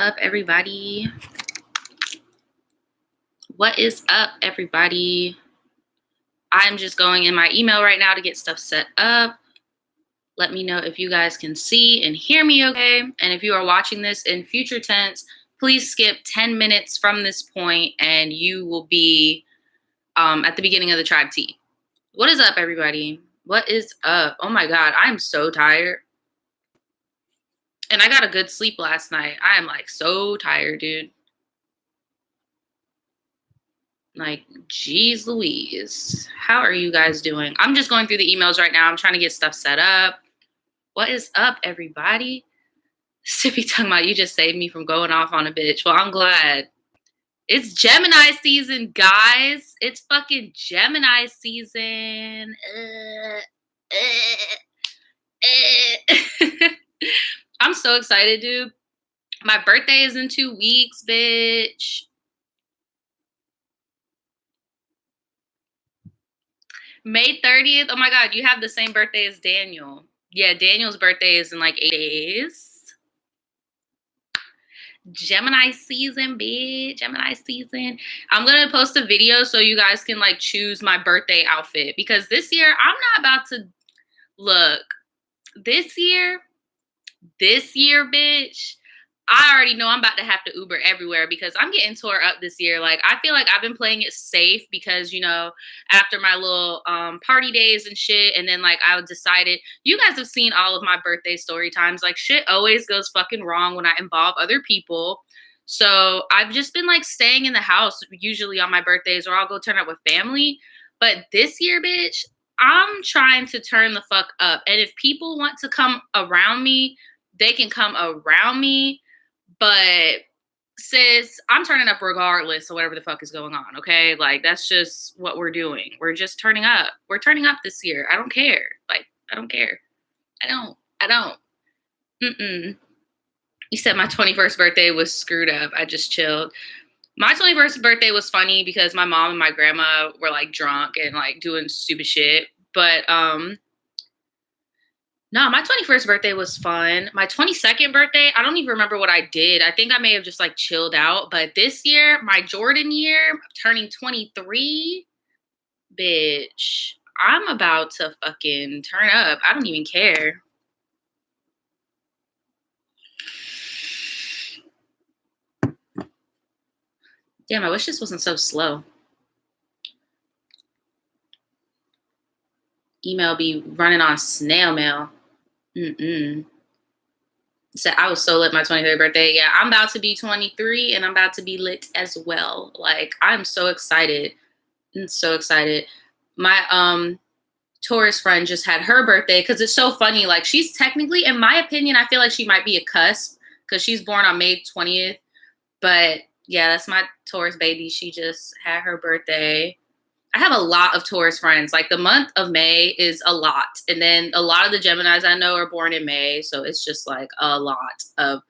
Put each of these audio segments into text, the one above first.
Up, everybody? What is up, everybody? I'm just going in my email right now to get stuff set up. Let me know if you guys can see and hear me okay. And if you are watching this in future tense, please skip 10 minutes from this point and you will be at the beginning of the tribe tea. What is up, everybody? What is up? Oh my God, I'm so tired. And I got a good sleep last night. I am like so tired, dude. Like, geez Louise. How are you guys doing? I'm just going through the emails right now. I'm trying to get stuff set up. What is up, everybody? Sippy talking about you just saved me from going off on a bitch. Well, I'm glad. It's Gemini season, guys. It's fucking Gemini season. I'm so excited, dude. My birthday is in 2 weeks, bitch. May 30th. Oh my God, you have the same birthday as Daniel. Yeah, Daniel's birthday is in like 8 days. Gemini season, bitch. Gemini season. I'm going to post a video so you guys can like choose my birthday outfit. Because this year, I'm not about to look. This year, bitch, I already know I'm about to have to Uber everywhere because I'm getting tore up this year. Like, I feel like I've been playing it safe because, you know, after my little party days and shit, and then, like, I decided, you guys have seen all of my birthday story times. Like, shit always goes fucking wrong when I involve other people. So I've just been, like, staying in the house usually on my birthdays, or I'll go turn up with family. But this year, bitch, I'm trying to turn the fuck up. And if people want to come around me, they can come around me. But sis, I'm turning up regardless of whatever the fuck is going on, okay? Like, that's just what we're doing. We're just turning up. We're turning up this year. I don't care. Like, I don't care. I don't. You said my 21st birthday was screwed up. I just chilled. My 21st birthday was funny because my mom and my grandma were, like, drunk and, like, doing stupid shit. But, no, my 21st birthday was fun. My 22nd birthday, I don't even remember what I did. I think I may have just like chilled out. But this year, my Jordan year, turning 23, bitch, I'm about to fucking turn up. I don't even care. Damn, I wish this wasn't so slow. Email be running on snail mail. So I was so lit my 23rd birthday. Yeah, I'm about to be 23 and I'm about to be lit as well. Like, I'm so excited. I'm so excited. My Taurus friend just had her birthday because it's so funny. Like, she's technically, in my opinion, I feel like she might be a cusp because she's born on May 20th. But yeah, that's my Taurus baby. She just had her birthday. I have a lot of Taurus friends. Like, the month of May is a lot. And then a lot of the Geminis I know are born in May. So it's just like a lot of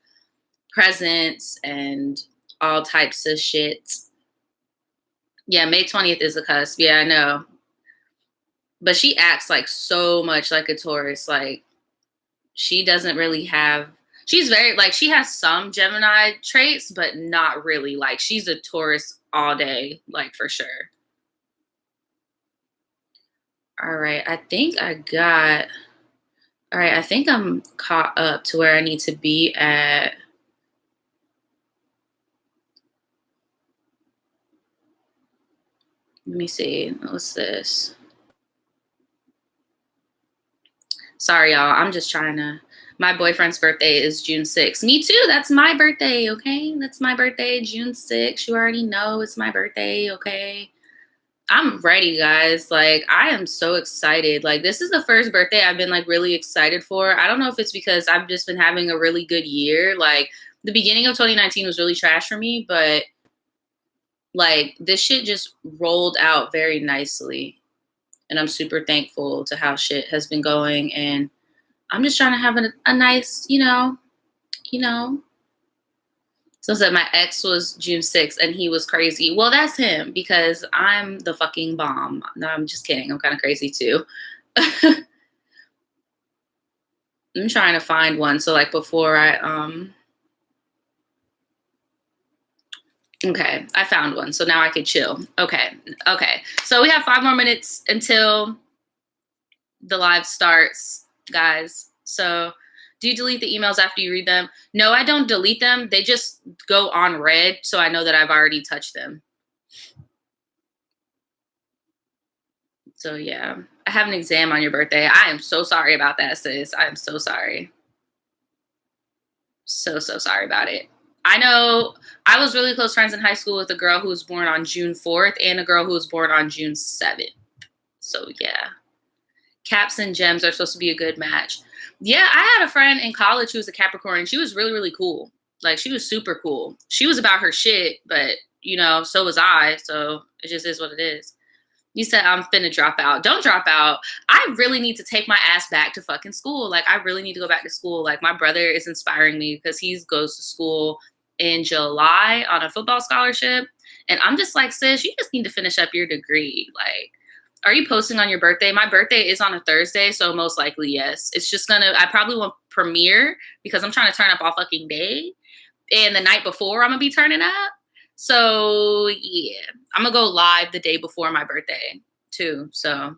presents and all types of shit. Yeah, May 20th is a cusp. Yeah, I know. But she acts like so much like a Taurus. Like, she doesn't really have, she's very, like, she has some Gemini traits, but not really. Like, she's a Taurus all day, like, for sure. All right, I think I'm caught up to where I need to be at. Let me see. What's this? Sorry, y'all. I'm just trying to. My boyfriend's birthday is June 6th. Me too. That's my birthday, okay? That's my birthday, June 6th. You already know it's my birthday, okay? I'm ready, guys. Like, I am so excited. Like, this is the first birthday I've been, like, really excited for. I don't know if it's because I've just been having a really good year. Like, the beginning of 2019 was really trash for me, but, like, this shit just rolled out very nicely. And I'm super thankful to how shit has been going. And I'm just trying to have a nice, you know. So said my ex was June 6th and he was crazy. Well, that's him because I'm the fucking bomb. No, I'm just kidding. I'm kind of crazy too. I'm trying to find one. So like before I Okay, I found one. So now I can chill. Okay. So we have 5 more minutes until the live starts, guys. So do you delete the emails after you read them? No, I don't delete them. They just go on read, so I know that I've already touched them. So yeah, I have an exam on your birthday. I am so sorry about that, sis. I am so sorry. So sorry about it. I know I was really close friends in high school with a girl who was born on June 4th and a girl who was born on June 7th. So yeah. Caps and gems are supposed to be a good match. Yeah, I had a friend in college who was a Capricorn. She was really, really cool. Like, she was super cool. She was about her shit, but, so was I. So it just is what it is. You said I'm finna drop out. Don't drop out. I really need to take my ass back to fucking school. Like, I really need to go back to school. Like, my brother is inspiring me because he goes to school in July on a football scholarship. And I'm just like, sis, you just need to finish up your degree. Like, are you posting on your birthday? My birthday is on a Thursday, so most likely, yes. It's just I probably won't premiere because I'm trying to turn up all fucking day. And the night before, I'm going to be turning up. So, yeah, I'm going to go live the day before my birthday, too. So,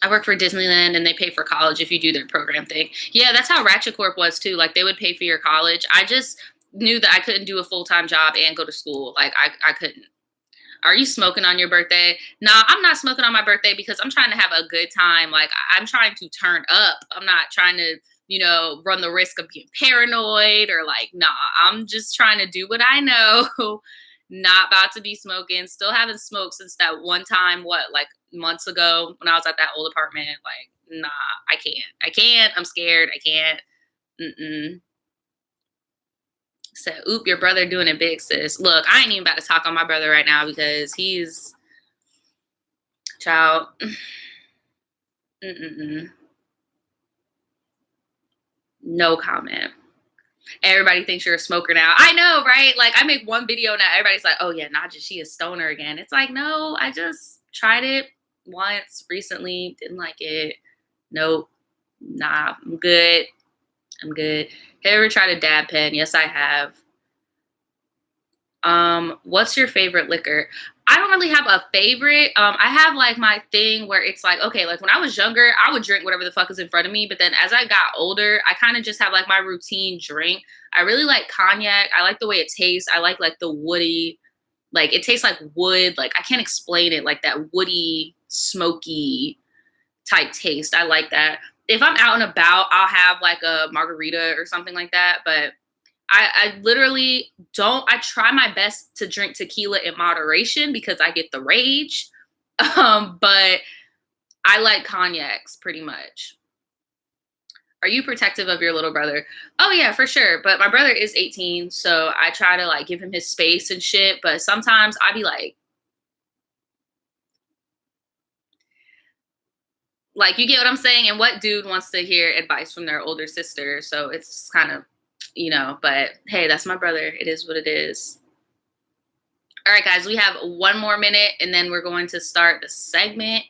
I work for Disneyland and they pay for college if you do their program thing. Yeah, that's how Ratchet Corp was, too. Like, they would pay for your college. I just knew that I couldn't do a full-time job and go to school. Like, I couldn't. Are you smoking on your birthday? Nah, I'm not smoking on my birthday because I'm trying to have a good time. Like, I'm trying to turn up. I'm not trying to, run the risk of being paranoid or like, nah, I'm just trying to do what I know. Not about to be smoking. Still haven't smoked since that one time, like months ago when I was at that old apartment. Like, nah, I can't. I'm scared. I can't. Mm-mm. Said, oop, your brother doing it big, sis. Look, I ain't even about to talk on my brother right now because he's child. Mm-mm-mm. No comment. Everybody thinks you're a smoker now. I know, right? Like, I make one video now. Everybody's like, oh, yeah, Naja, she is stoner again. It's like, no, I just tried it once recently. Didn't like it. Nope. Nah, I'm good. Have you ever tried a dab pen? Yes, I have. What's your favorite liquor? I don't really have a favorite. I have like my thing where it's like, okay, like when I was younger, I would drink whatever the fuck is in front of me. But then as I got older, I kind of just have like my routine drink. I really like cognac. I like the way it tastes. I like the woody, like it tastes like wood. Like I can't explain it, like that woody, smoky type taste. I like that. If I'm out and about, I'll have like a margarita or something like that. But I literally don't. I try my best to drink tequila in moderation because I get the rage. But I like cognacs pretty much. Are you protective of your little brother? Oh yeah, for sure. But my brother is 18, so I try to like give him his space and shit. But sometimes I be like you get what I'm saying? And what dude wants to hear advice from their older sister? So it's just kind of, but hey, that's my brother. It is what it is. All right, guys, we have 1 more minute and then we're going to start the segment.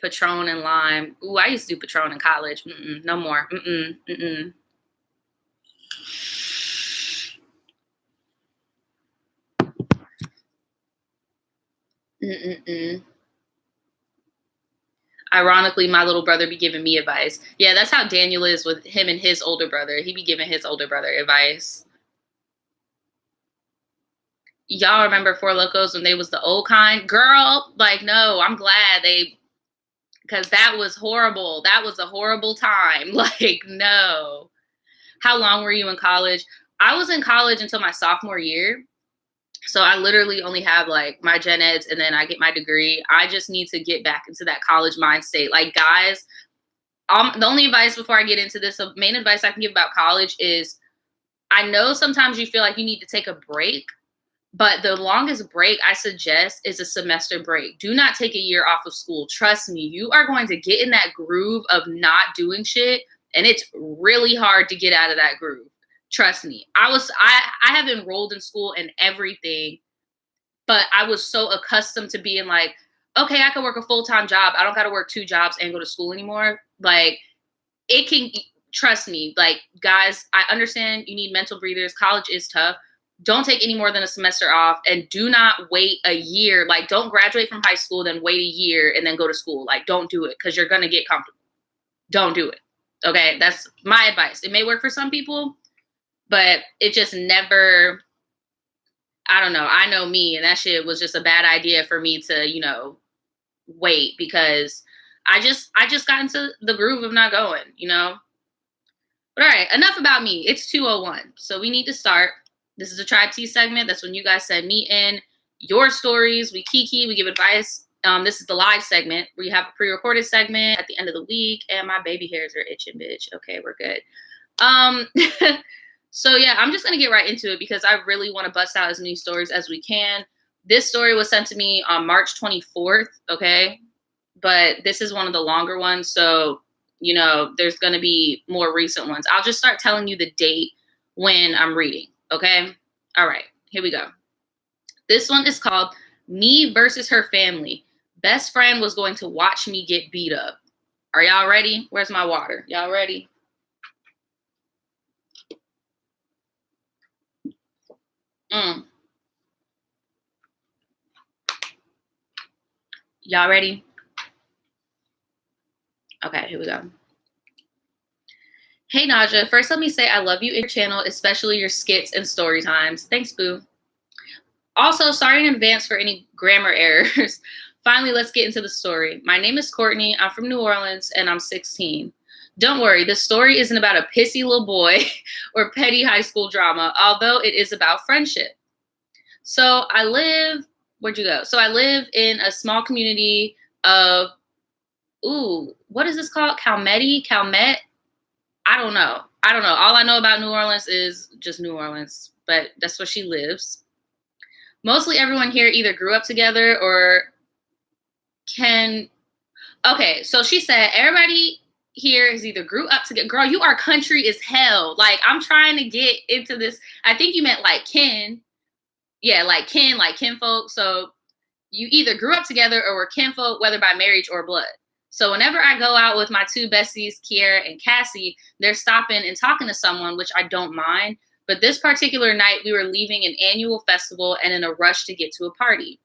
Patron and lime. Ooh, I used to do Patron in college. No more. Ironically, my little brother be giving me advice. Yeah, that's how Daniel is with him and his older brother. He be giving his older brother advice. Y'all remember Four Locos when they was the old kind? Girl, like, no, I'm glad because that was horrible. That was a horrible time. Like, no. How long were you in college? I was in college until my sophomore year. So I literally only have like my gen eds and then I get my degree. I just need to get back into that college mind state. Like, guys, the only advice before I get into this, the main advice I can give about college is I know sometimes you feel like you need to take a break, but the longest break I suggest is a semester break. Do not take a year off of school. Trust me, you are going to get in that groove of not doing shit, and it's really hard to get out of that groove. Trust me. I have enrolled in school and everything, but I was so accustomed to being like, okay, I could work a full-time job. I don't got to work 2 jobs and go to school anymore. Like, it can, trust me, like, guys, I understand you need mental breathers. College is tough. Don't take any more than a semester off, and do not wait a year. Like, don't graduate from high school, then wait a year and then go to school. Like, don't do it, because you're going to get comfortable. Don't do it. Okay. That's my advice. It may work for some people, but it just never, I don't know. I know me, and that shit was just a bad idea for me to, wait, because I just got into the groove of not going, But all right, enough about me. It's 2:01. So we need to start. This is a Tribe Tea segment. That's when you guys send me in your stories. We kiki, we give advice. This is the live segment. We have a pre-recorded segment at the end of the week, and my baby hairs are itching, bitch. Okay, we're good. So yeah, I'm just gonna get right into it because I really want to bust out as many stories as we can. This story was sent to me on March 24th, okay? But this is one of the longer ones, so there's gonna be more recent ones. I'll just start telling you the date when I'm reading, okay? All right, here we go. This one is called Me Versus Her Family. Best friend was going to watch me get beat up. Are y'all ready? Where's my water? Y'all ready? Y'all ready? Okay, here we go. Hey, Naja. First, let me say I love you in your channel, especially your skits and story times. Thanks, boo. Also, sorry in advance for any grammar errors. Finally, let's get into the story. My name is Courtney. I'm from New Orleans, and I'm 16. Don't worry, this story isn't about a pissy little boy or petty high school drama, although it is about friendship. So I live, where'd you go? So I live in a small community of, what is this called? Calmet? I don't know. All I know about New Orleans is just New Orleans, but that's where she lives. Mostly everyone here either grew up together or okay, so she said everybody here is either grew up together. Girl, you are country as hell. Like, I'm trying to get into this. I think you meant like kin. Yeah, like kin, like kinfolk. So you either grew up together or were kinfolk, whether by marriage or blood. So whenever I go out with my 2 besties, Kiera and Cassie, they're stopping and talking to someone, which I don't mind. But this particular night, we were leaving an annual festival and in a rush to get to a party.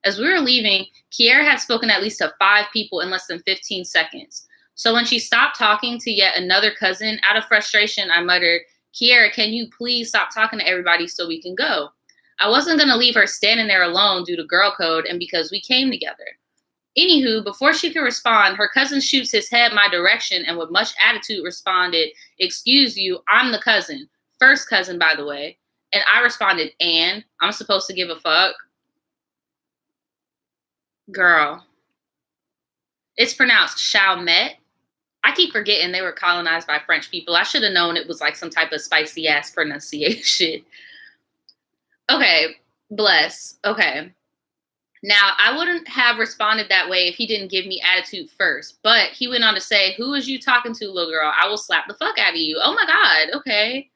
As we were leaving, Kiera had spoken at least to 5 people in less than 15 seconds. So when she stopped talking to yet another cousin, out of frustration, I muttered, Kiera, can you please stop talking to everybody so we can go? I wasn't going to leave her standing there alone due to girl code and because we came together. Anywho, before she could respond, her cousin shoots his head my direction and with much attitude responded, excuse you, I'm the cousin. First cousin, by the way. And I responded, and I'm supposed to give a fuck? Girl. It's pronounced Chalmette. I keep forgetting they were colonized by French people. I should have known it was like some type of spicy ass pronunciation. Okay, bless. Okay. Now, I wouldn't have responded that way if he didn't give me attitude first. But he went on to say, who is you talking to, little girl? I will slap the fuck out of you. Oh my God, okay.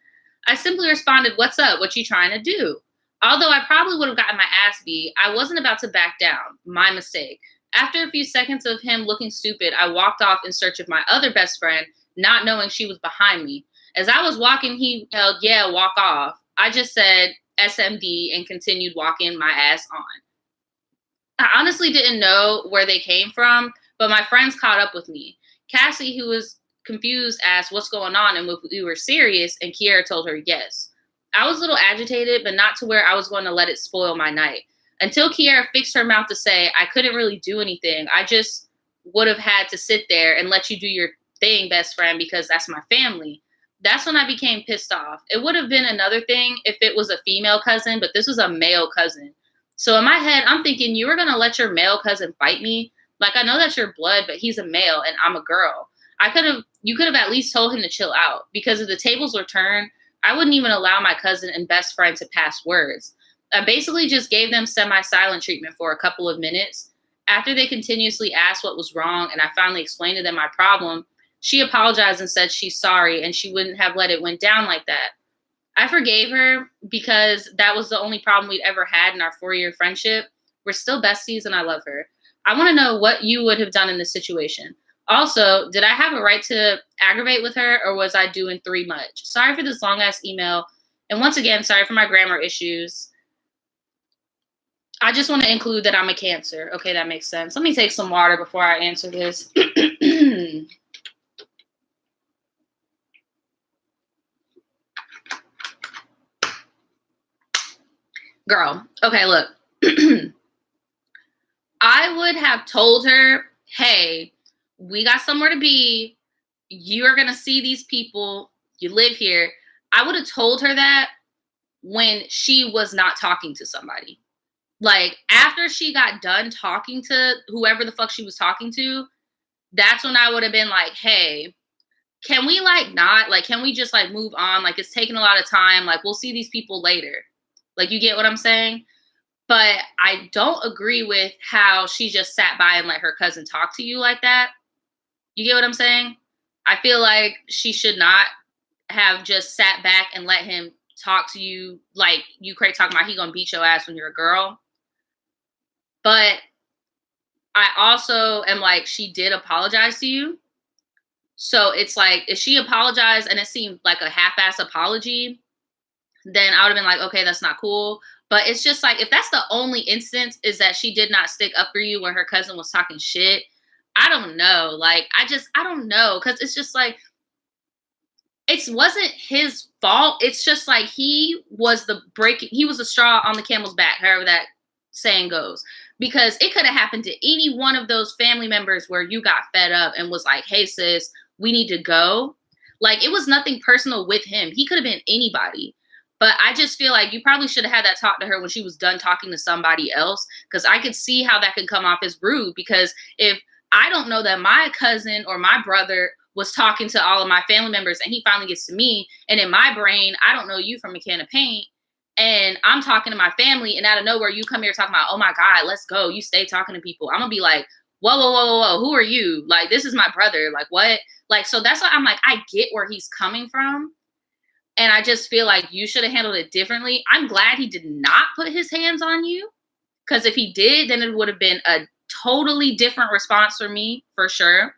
I simply responded, what's up? What you trying to do? Although I probably would have gotten my ass beat, I wasn't about to back down. My mistake. After a few seconds of him looking stupid, I walked off in search of my other best friend, not knowing she was behind me. As I was walking, he yelled, yeah, walk off. I just said SMD and continued walking my ass on. I honestly didn't know where they came from, but my friends caught up with me. Cassie, who was confused, asked what's going on and if we were serious, and Kiera told her yes. I was a little agitated, but not to where I was going to let it spoil my night. Until Kiera fixed her mouth to say, I couldn't really do anything. I just would have had to sit there and let you do your thing, best friend, because that's my family. That's when I became pissed off. It would have been another thing if it was a female cousin, but this was a male cousin. So in my head, I'm thinking, you were going to let your male cousin fight me? Like, I know that's your blood, but he's a male and I'm a girl. You could have at least told him to chill out, because if the tables were turned, I wouldn't even allow my cousin and best friend to pass words. I basically just gave them semi-silent treatment for a couple of minutes. After they continuously asked what was wrong and I finally explained to them my problem, she apologized and said she's sorry and she wouldn't have let it went down like that. I forgave her because that was the only problem we'd ever had in our 4-year friendship. We're still besties and I love her. I want to know what you would have done in this situation. Also, did I have a right to aggravate with her, or was I doing three much? Sorry for this long ass email. And once again, sorry for my grammar issues. I just want to include that I'm a Cancer. Okay, that makes sense. Let me take some water before I answer this. Girl, okay, look. I would have told her, hey, we got somewhere to be. You are going to see these people. You live here. I would have told her that when she was not talking to somebody. Like, after she got done talking to whoever the fuck she was talking to, that's when I would have been like, hey, can we like not? Like, can we just like move on? Like, it's taking a lot of time. Like, we'll see these people later. Like, you get what I'm saying? But I don't agree with how she just sat by and let her cousin talk to you like that. You get what I'm saying? I feel like she should not have just sat back and let him talk to you like you crazy talking about he gonna beat your ass when you're a girl. But I also am like, she did apologize to you. So it's like, if she apologized and it seemed like a half-ass apology, then I would have been like, okay, that's not cool. But it's just like, if that's the only instance is that she did not stick up for you when her cousin was talking shit, I don't know. Like, I don't know. Cause it's just like, it wasn't his fault. It's just like, he was the straw on the camel's back, however that saying goes. Because it could have happened to any one of those family members where you got fed up and was like, hey sis, we need to go. Like, it was nothing personal with him. He could have been anybody. But I just feel like you probably should have had that talk to her when she was done talking to somebody else. Because I could see how that could come off as rude. Because if I don't know that my cousin or my brother was talking to all of my family members and he finally gets to me, and in my brain, I don't know you from a can of paint, and I'm talking to my family, and out of nowhere, you come here talking about, oh my God, let's go. You stay talking to people. I'm going to be like, whoa, whoa, whoa, whoa, whoa. Who are you? Like, this is my brother. Like, what? Like, so that's why I'm like, I get where he's coming from. And I just feel like you should have handled it differently. I'm glad he did not put his hands on you. Because if he did, then it would have been a totally different response for me, for sure.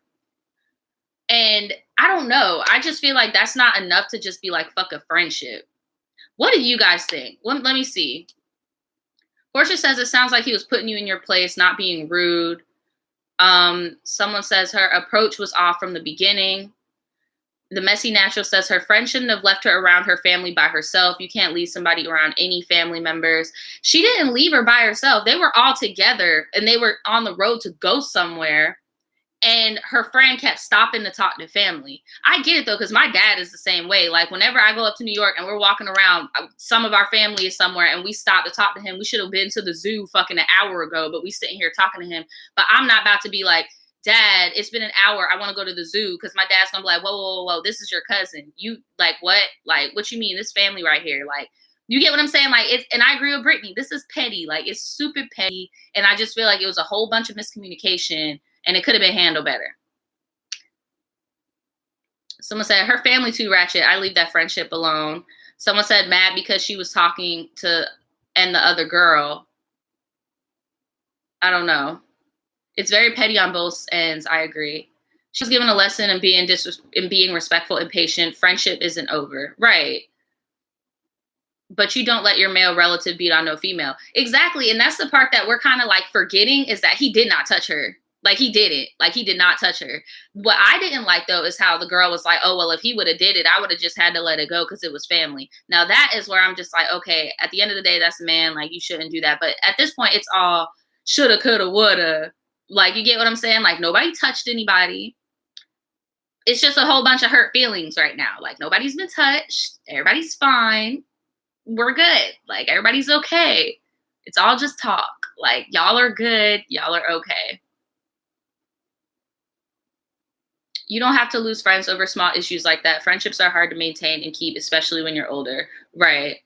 And I don't know. I just feel like that's not enough to just be like, fuck a friendship. What do you guys think? Let me see. Portia says it sounds like he was putting you in your place, not being rude. Someone says her approach was off from the beginning. The Messy Natural says her friend shouldn't have left her around her family by herself. You can't leave somebody around any family members. She didn't leave her by herself. They were all together and they were on the road to go somewhere. And her friend kept stopping to talk to family. I get it though, because my dad is the same way. Like, whenever I go up to New York and we're walking around, some of our family is somewhere and we stop to talk to him. We should have been to the zoo fucking an hour ago, but we sitting here talking to him. But I'm not about to be like, Dad, it's been an hour. I want to go to the zoo, because my dad's gonna be like, whoa, whoa, whoa, whoa, this is your cousin. You like what? Like, what you mean? This family right here. Like, you get what I'm saying? Like, it's, and I agree with Brittany. This is petty. Like, it's super petty. And I just feel like it was a whole bunch of miscommunication and it could have been handled better. Someone said her family too ratchet. I leave that friendship alone. Someone said mad because she was talking to and the other girl. I don't know. It's very petty on both ends. I agree. She was given a lesson in being respectful and patient. Friendship isn't over. Right. But you don't let your male relative beat on no female. Exactly. And that's the part that we're kind of like forgetting, is that he did not touch her. Like, he didn't. Like, he did not touch her. What I didn't like, though, is how the girl was like, oh, well, if he would have did it, I would have just had to let it go because it was family. Now, that is where I'm just like, okay, at the end of the day, that's a man. Like, you shouldn't do that. But at this point, it's all shoulda, coulda, woulda. Like, you get what I'm saying? Like, nobody touched anybody. It's just a whole bunch of hurt feelings right now. Like, nobody's been touched. Everybody's fine. We're good. Like, everybody's okay. It's all just talk. Like, y'all are good. Y'all are okay. You don't have to lose friends over small issues like that. Friendships are hard to maintain and keep, especially when you're older. Right.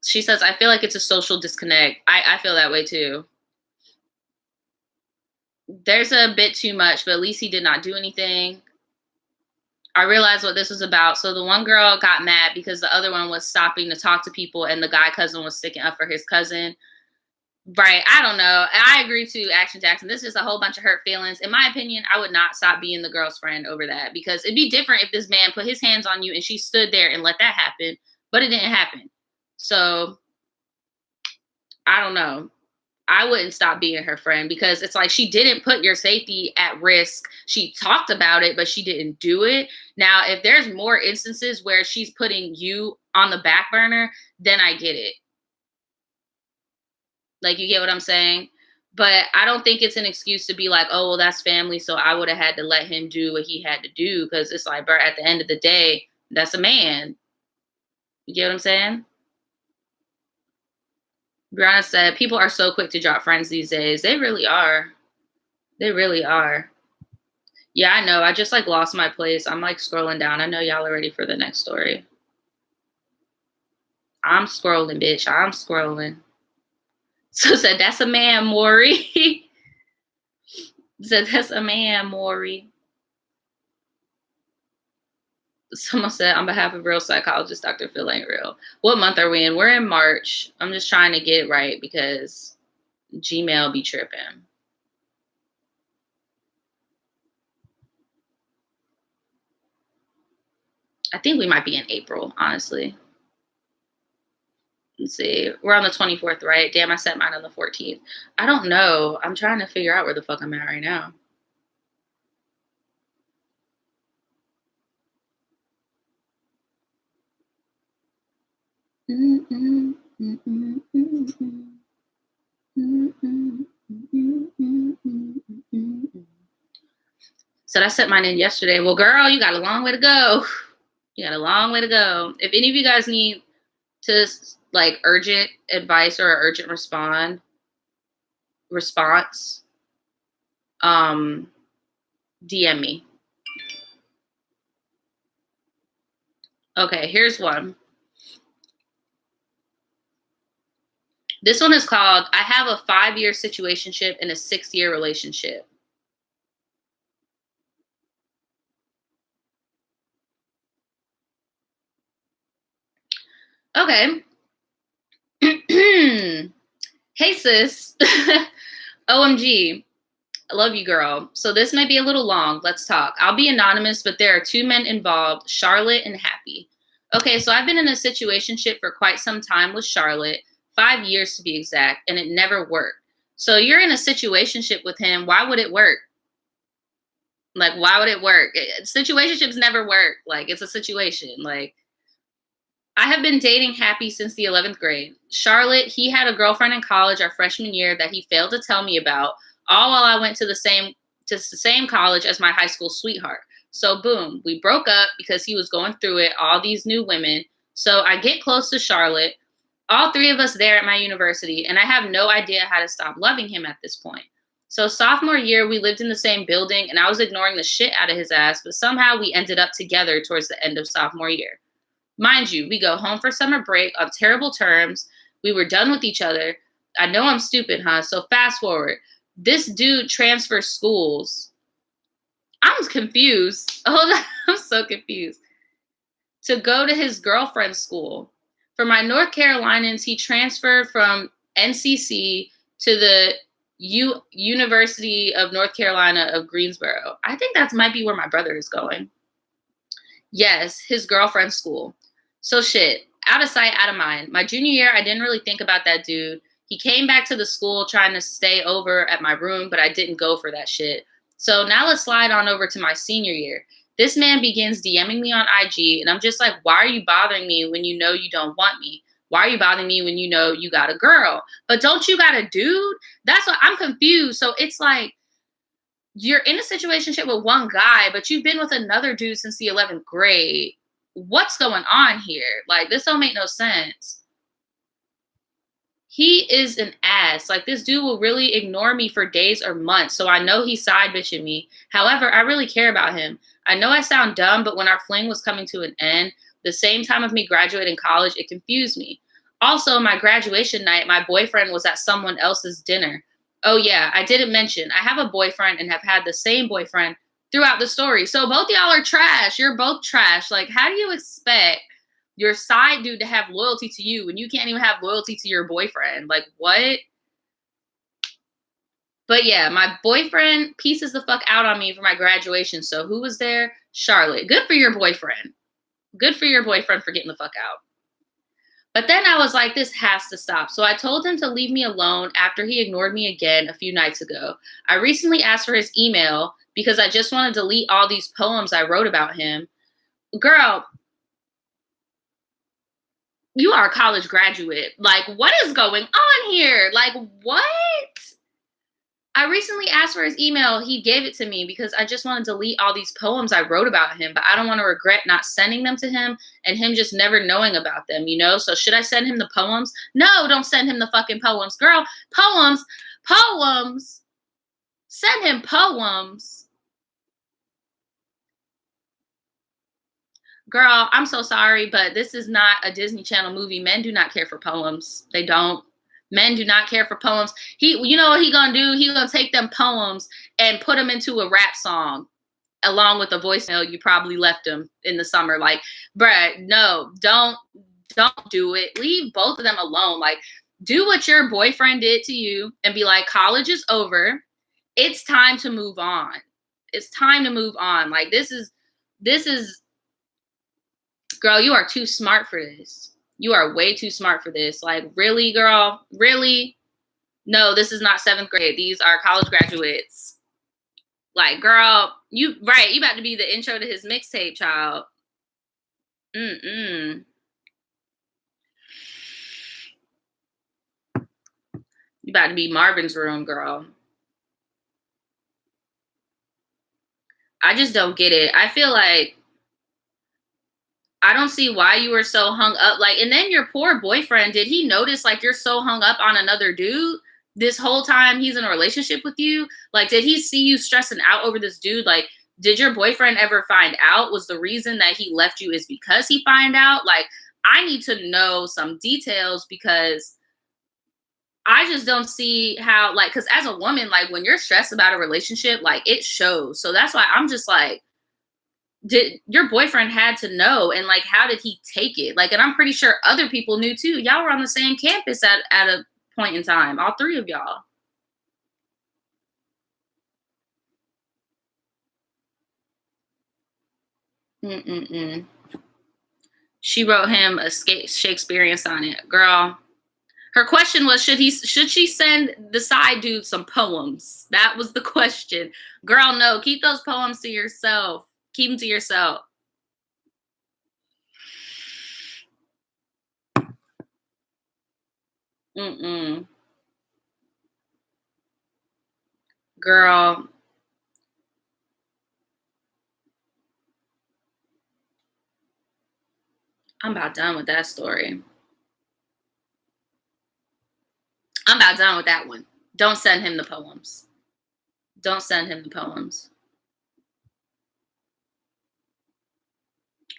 She says, I feel like it's a social disconnect. I feel that way too. There's a bit too much, but at least he did not do anything. I realized what this was about. So the one girl got mad because the other one was stopping to talk to people and the guy cousin was sticking up for his cousin. Right. I don't know. I agree to Action Jackson. This is a whole bunch of hurt feelings. In my opinion, I would not stop being the girl's friend over that because it'd be different if this man put his hands on you and she stood there and let that happen, but it didn't happen. So I don't know. I wouldn't stop being her friend because it's like she didn't put your safety at risk. She talked about it, but she didn't do it. Now, if there's more instances where she's putting you on the back burner, then I get it. Like, you get what I'm saying? But I don't think it's an excuse to be like, oh, well, that's family, so I would have had to let him do what he had to do. Because it's like, bro, at the end of the day, that's a man. You get what I'm saying? Brianna said, people are so quick to drop friends these days. They really are. They really are. Yeah, I know. I just like lost my place. I'm like scrolling down. I know y'all are ready for the next story. I'm scrolling, bitch. I'm scrolling. So said, that's a man, Maury. Said, that's a man, Maury. Someone said, on behalf of real psychologist, Dr. Phil ain't real. What month are we in? We're in March. I'm just trying to get it right because Gmail be tripping. I think we might be in April, honestly. Let's see. We're on the 24th, right? Damn, I set mine on the 14th. I don't know. I'm trying to figure out where the fuck I'm at right now. So I set mine in yesterday. Well, girl, you got a long way to go. You got a long way to go. If any of you guys need to like urgent advice or urgent response, DM me. Okay, here's one. This one is called, I have a 5-year situationship and a 6-year relationship. Okay. Hey, sis. OMG. I love you, girl. So this may be a little long. Let's talk. I'll be anonymous, but there are 2 men involved, Charlotte and Happy. Okay, so I've been in a situationship for quite some time with Charlotte, 5 years to be exact, and it never worked. So you're in a situationship with him. Why would it work? Like, why would it work? Situationships never work. Like, it's a situation. Like, I have been dating Happy since the 11th grade. Charlotte, he had a girlfriend in college our freshman year that he failed to tell me about, all while I went to the same college as my high school sweetheart. So boom, we broke up because he was going through it, all these new women. So I get close to Charlotte, all 3 of us there at my university, and I have no idea how to stop loving him at this point. So sophomore year, we lived in the same building, and I was ignoring the shit out of his ass, but somehow we ended up together towards the end of sophomore year. Mind you, we go home for summer break on terrible terms. We were done with each other. I know I'm stupid, huh? So fast forward. This dude transfers schools. I'm confused. Hold on. I'm so confused. To go to his girlfriend's school. For my North Carolinians, he transferred from NCC to the University of North Carolina of Greensboro. I think that might be where my brother is going. Yes, his girlfriend's school. So shit, out of sight, out of mind. My junior year, I didn't really think about that dude. He came back to the school trying to stay over at my room, but I didn't go for that shit. So now let's slide on over to my senior year. This man begins DMing me on IG, and I'm just like, why are you bothering me when you know you don't want me? Why are you bothering me when you know you got a girl? But don't you got a dude? That's what I'm confused. So it's like, you're in a situationship with one guy, but you've been with another dude since the 11th grade. What's going on here? Like, this don't make no sense. He is an ass. Like, this dude will really ignore me for days or months. So I know he's side bitching me. However, I really care about him. I know I sound dumb, but when our fling was coming to an end, the same time of me graduating college, it confused me. Also, my graduation night, my boyfriend was at someone else's dinner. Oh yeah, I didn't mention, I have a boyfriend and have had the same boyfriend throughout the story. So both y'all are trash. You're both trash. Like, how do you expect your side dude to have loyalty to you when you can't even have loyalty to your boyfriend? Like, what? But yeah, my boyfriend pieces the fuck out on me for my graduation. So who was there? Charlotte. Good for your boyfriend. Good for your boyfriend for getting the fuck out. But then I was like, this has to stop. So I told him to leave me alone after he ignored me again a few nights ago. I recently asked for his email because I just want to delete all these poems I wrote about him. Girl, you are a college graduate. Like, what is going on here? Like, what? I recently asked for his email. He gave it to me because I just want to delete all these poems I wrote about him, but I don't want to regret not sending them to him and him just never knowing about them, you know? So should I send him the poems? No, don't send him the fucking poems. Girl, poems. Send him poems. Girl, I'm so sorry, but this is not a Disney Channel movie. Men do not care for poems. They don't. Men do not care for poems. You know what he gonna do? He gonna take them poems and put them into a rap song, along with the voicemail you probably left him in the summer. Like, bruh, no, don't do it. Leave both of them alone. Like, do what your boyfriend did to you and be like, college is over. It's time to move on. It's time to move on. Like, this is, girl, you are too smart for this. You are way too smart for this. Like, really, girl? Really? No, this is not 7th grade. These are college graduates. Like, girl, you about to be the intro to his mixtape, child. You about to be Marvin's Room, girl. I just don't get it. I feel like I don't see why you were so hung up. Like, and then your poor boyfriend, did he notice like you're so hung up on another dude this whole time he's in a relationship with you? Like, did he see you stressing out over this dude? Like, did your boyfriend ever find out? Was the reason that he left you is because he find out? Like, I need to know some details because I just don't see how, like, because as a woman, like, when you're stressed about a relationship, like, it shows. So that's why I'm just like, did your boyfriend had to know, and like, how did he take it? Like, and I'm pretty sure other people knew too. Y'all were on the same campus at a point in time, all three of y'all. She wrote him a Shakespearean sonnet. Girl, her question was, should she send the side dude some poems? That was the question. Girl, no, keep those poems to yourself. Keep them to yourself. Girl, I'm about done with that story. I'm about done with that one. Don't send him the poems. Don't send him the poems.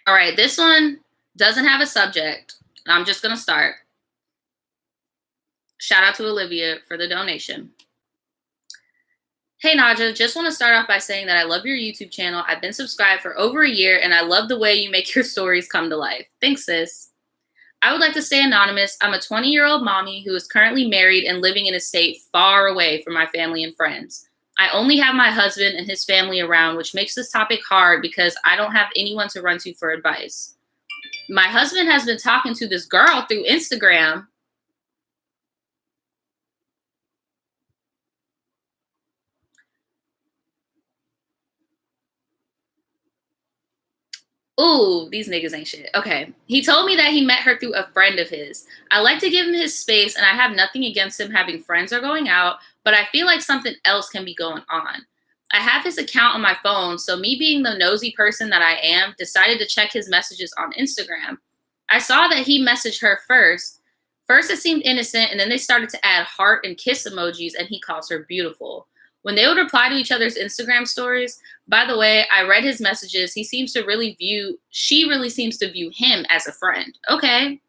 All right, this one doesn't have a subject. I'm just going to start. Shout out to Olivia for the donation. Hey, Naja, just want to start off by saying that I love your YouTube channel. I've been subscribed for over a year, and I love the way you make your stories come to life. Thanks, sis. I would like to stay anonymous. I'm a 20-year-old mommy who is currently married and living in a state far away from my family and friends. I only have my husband and his family around, which makes this topic hard because I don't have anyone to run to for advice. My husband has been talking to this girl through Instagram. Ooh, these niggas ain't shit. Okay. He told me that he met her through a friend of his. I like to give him his space, and I have nothing against him having friends or going out, but I feel like something else can be going on. I have his account on my phone, so me being the nosy person that I am, decided to check his messages on Instagram. I saw that he messaged her first. First, it seemed innocent, and then they started to add heart and kiss emojis, and he calls her beautiful. When they would reply to each other's Instagram stories, by the way, I read his messages. She really seems to view him as a friend. Okay.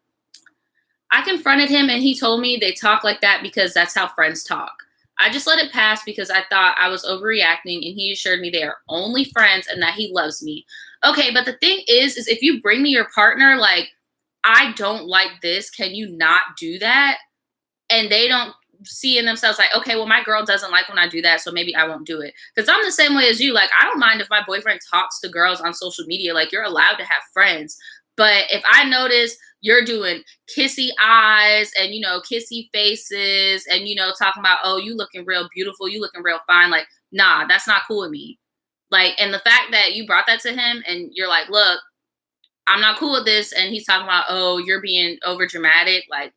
I confronted him and he told me they talk like that because that's how friends talk. I just let it pass because I thought I was overreacting, and he assured me they are only friends and that he loves me. Okay, but the thing is if you bring me your partner, like, I don't like this, can you not do that? And they don't seeing themselves like, okay, well, my girl doesn't like when I do that, so maybe I won't do it. Because I'm the same way as you. Like, I don't mind if my boyfriend talks to girls on social media. Like, you're allowed to have friends. But if I notice you're doing kissy eyes and, you know, kissy faces and, you know, talking about, oh, you looking real beautiful, you looking real fine, like, nah, that's not cool with me. Like, and the fact that you brought that to him and you're like, look, I'm not cool with this. And he's talking about, oh, you're being over dramatic. Like,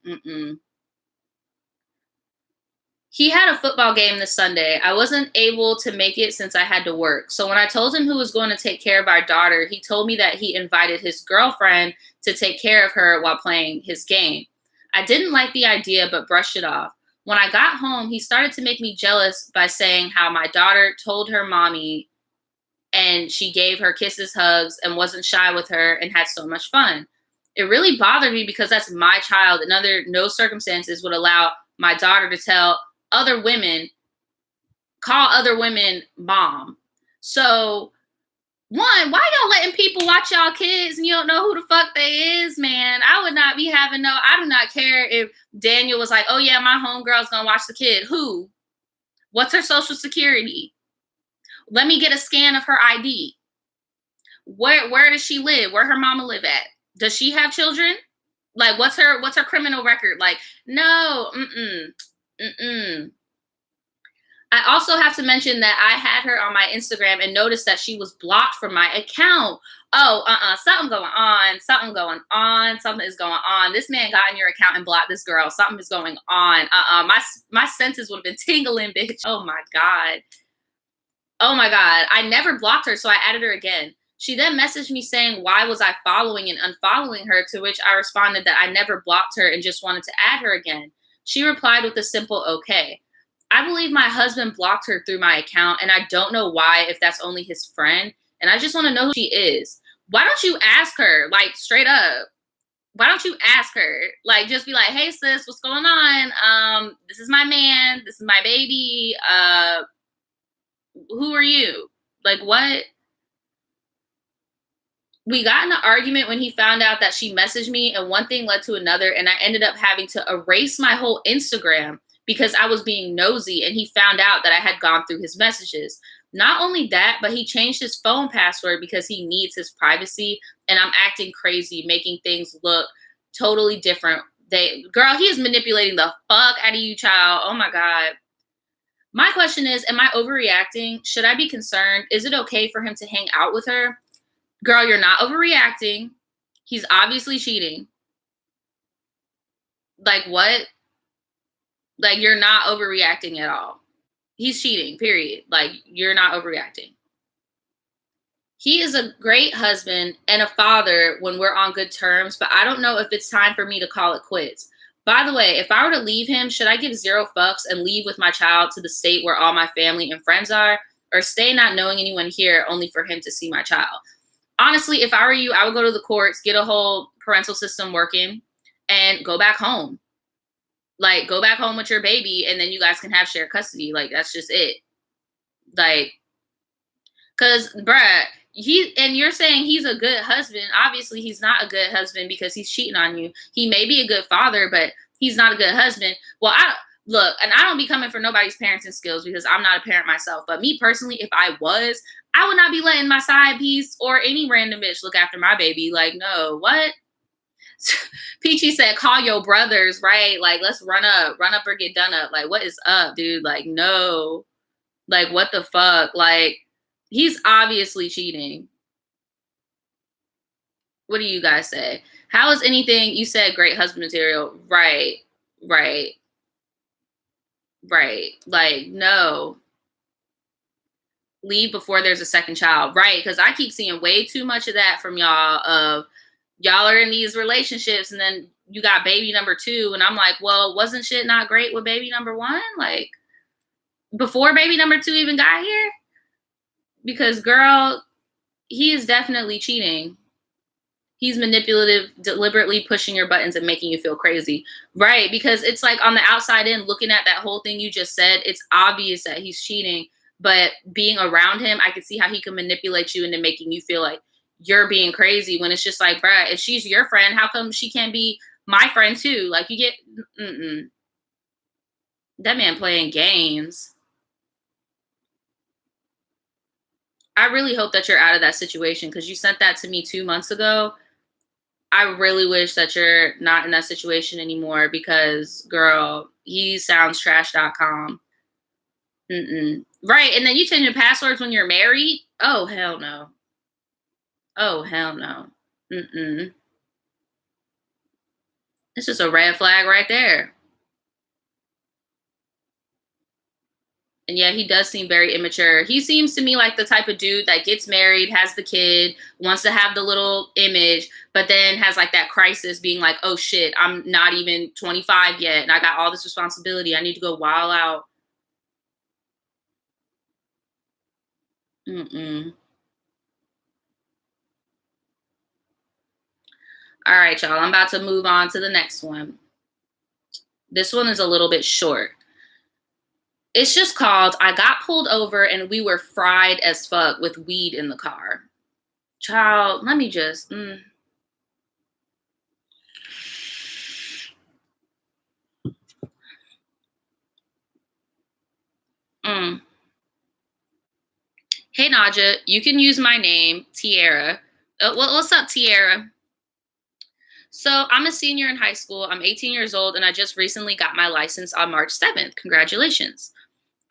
He had a football game this Sunday. I wasn't able to make it since I had to work. So when I told him who was going to take care of our daughter, he told me that he invited his girlfriend to take care of her while playing his game. I didn't like the idea, but brushed it off. When I got home, he started to make me jealous by saying how my daughter told her mommy and she gave her kisses, hugs, and wasn't shy with her and had so much fun. It really bothered me because that's my child, and under no circumstances would allow my daughter to call other women mom. So, one, why y'all letting people watch y'all kids and you don't know who the fuck they is, man? I would not be having I do not care if Daniel was like, oh yeah, my homegirl's gonna watch the kid. Who? What's her social security? Let me get a scan of her ID. Where does she live? Where her mama live at? Does she have children? Like, what's her criminal record? Like, no, I also have to mention that I had her on my Instagram and noticed that she was blocked from my account. Oh, something going on. Something is going on. This man got in your account and blocked this girl. Something is going on. My senses would have been tingling, bitch. Oh my God. I never blocked her, so I added her again. She then messaged me saying, why was I following and unfollowing her? To which I responded that I never blocked her and just wanted to add her again. She replied with a simple okay. I believe my husband blocked her through my account, and I don't know why, if that's only his friend. And I just want to know who she is. Why don't you ask her, like, straight up? Why don't you ask her? Like, just be like, hey, sis, what's going on? This is my man. This is my baby. Who are you? Like, what? We got in an argument when he found out that she messaged me, and one thing led to another, and I ended up having to erase my whole Instagram because I was being nosy, and he found out that I had gone through his messages. Not only that, but he changed his phone password because he needs his privacy, and I'm acting crazy, making things look totally different. Girl, he is manipulating the fuck out of you, child. Oh my God. My question is, am I overreacting? Should I be concerned? Is it okay for him to hang out with her? Girl, you're not overreacting. He's obviously cheating. Like, what? Like, you're not overreacting at all. He's cheating, period. Like, you're not overreacting. He is a great husband and a father when we're on good terms, but I don't know if it's time for me to call it quits. By the way, if I were to leave him, should I give 0 fucks and leave with my child to the state where all my family and friends are, or stay not knowing anyone here only for him to see my child? Honestly, if I were you, I would go to the courts, get a whole parental system working, and go back home. Like, go back home with your baby, and then you guys can have shared custody. Like, that's just it. Like, because, bruh, and you're saying he's a good husband. Obviously, he's not a good husband because he's cheating on you. He may be a good father, but he's not a good husband. Well, look, and I don't be coming for nobody's parenting skills because I'm not a parent myself. But me personally, if I was, I would not be letting my side piece or any random bitch look after my baby. Like, no, what? Peachy said, call your brothers, right? Like, let's run up or get done up. Like, what is up, dude? Like, no. Like, what the fuck? Like, he's obviously cheating. What do you guys say? How is anything you said great husband material? Right. Like, no. Leave before there's a second child. Right. Because I keep seeing way too much of that from y'all of y'all are in these relationships and then you got baby number 2. And I'm like, well, wasn't shit not great with baby number 1? Like, before baby number 2 even got here? Because, girl, he is definitely cheating. He's manipulative, deliberately pushing your buttons and making you feel crazy. Right, because it's like on the outside in, looking at that whole thing you just said, it's obvious that he's cheating. But being around him, I can see how he can manipulate you into making you feel like you're being crazy when it's just like, bruh, if she's your friend, how come she can't be my friend too? Like, you get, That man playing games. I really hope that you're out of that situation because you sent that to me 2 months ago. I really wish that you're not in that situation anymore because, girl, he sounds trash.com. Mm-mm. Right. And then you change your passwords when you're married? Oh, hell no. Oh, hell no. Mm-mm. It's just a red flag right there. And yeah, he does seem very immature. He seems to me like the type of dude that gets married, has the kid, wants to have the little image, but then has like that crisis being like, oh shit, I'm not even 25 yet and I got all this responsibility. I need to go wild out. Mm-mm. All right, y'all. I'm about to move on to the next one. This one is a little bit short. It's just called I Got Pulled Over and We Were Fried as Fuck with Weed in the Car. Child, let me just. Mm. Hey, Naja, you can use my name, Tiara. What's up, Tiara? So, I'm a senior in high school. I'm 18 years old, and I just recently got my license on March 7th. Congratulations.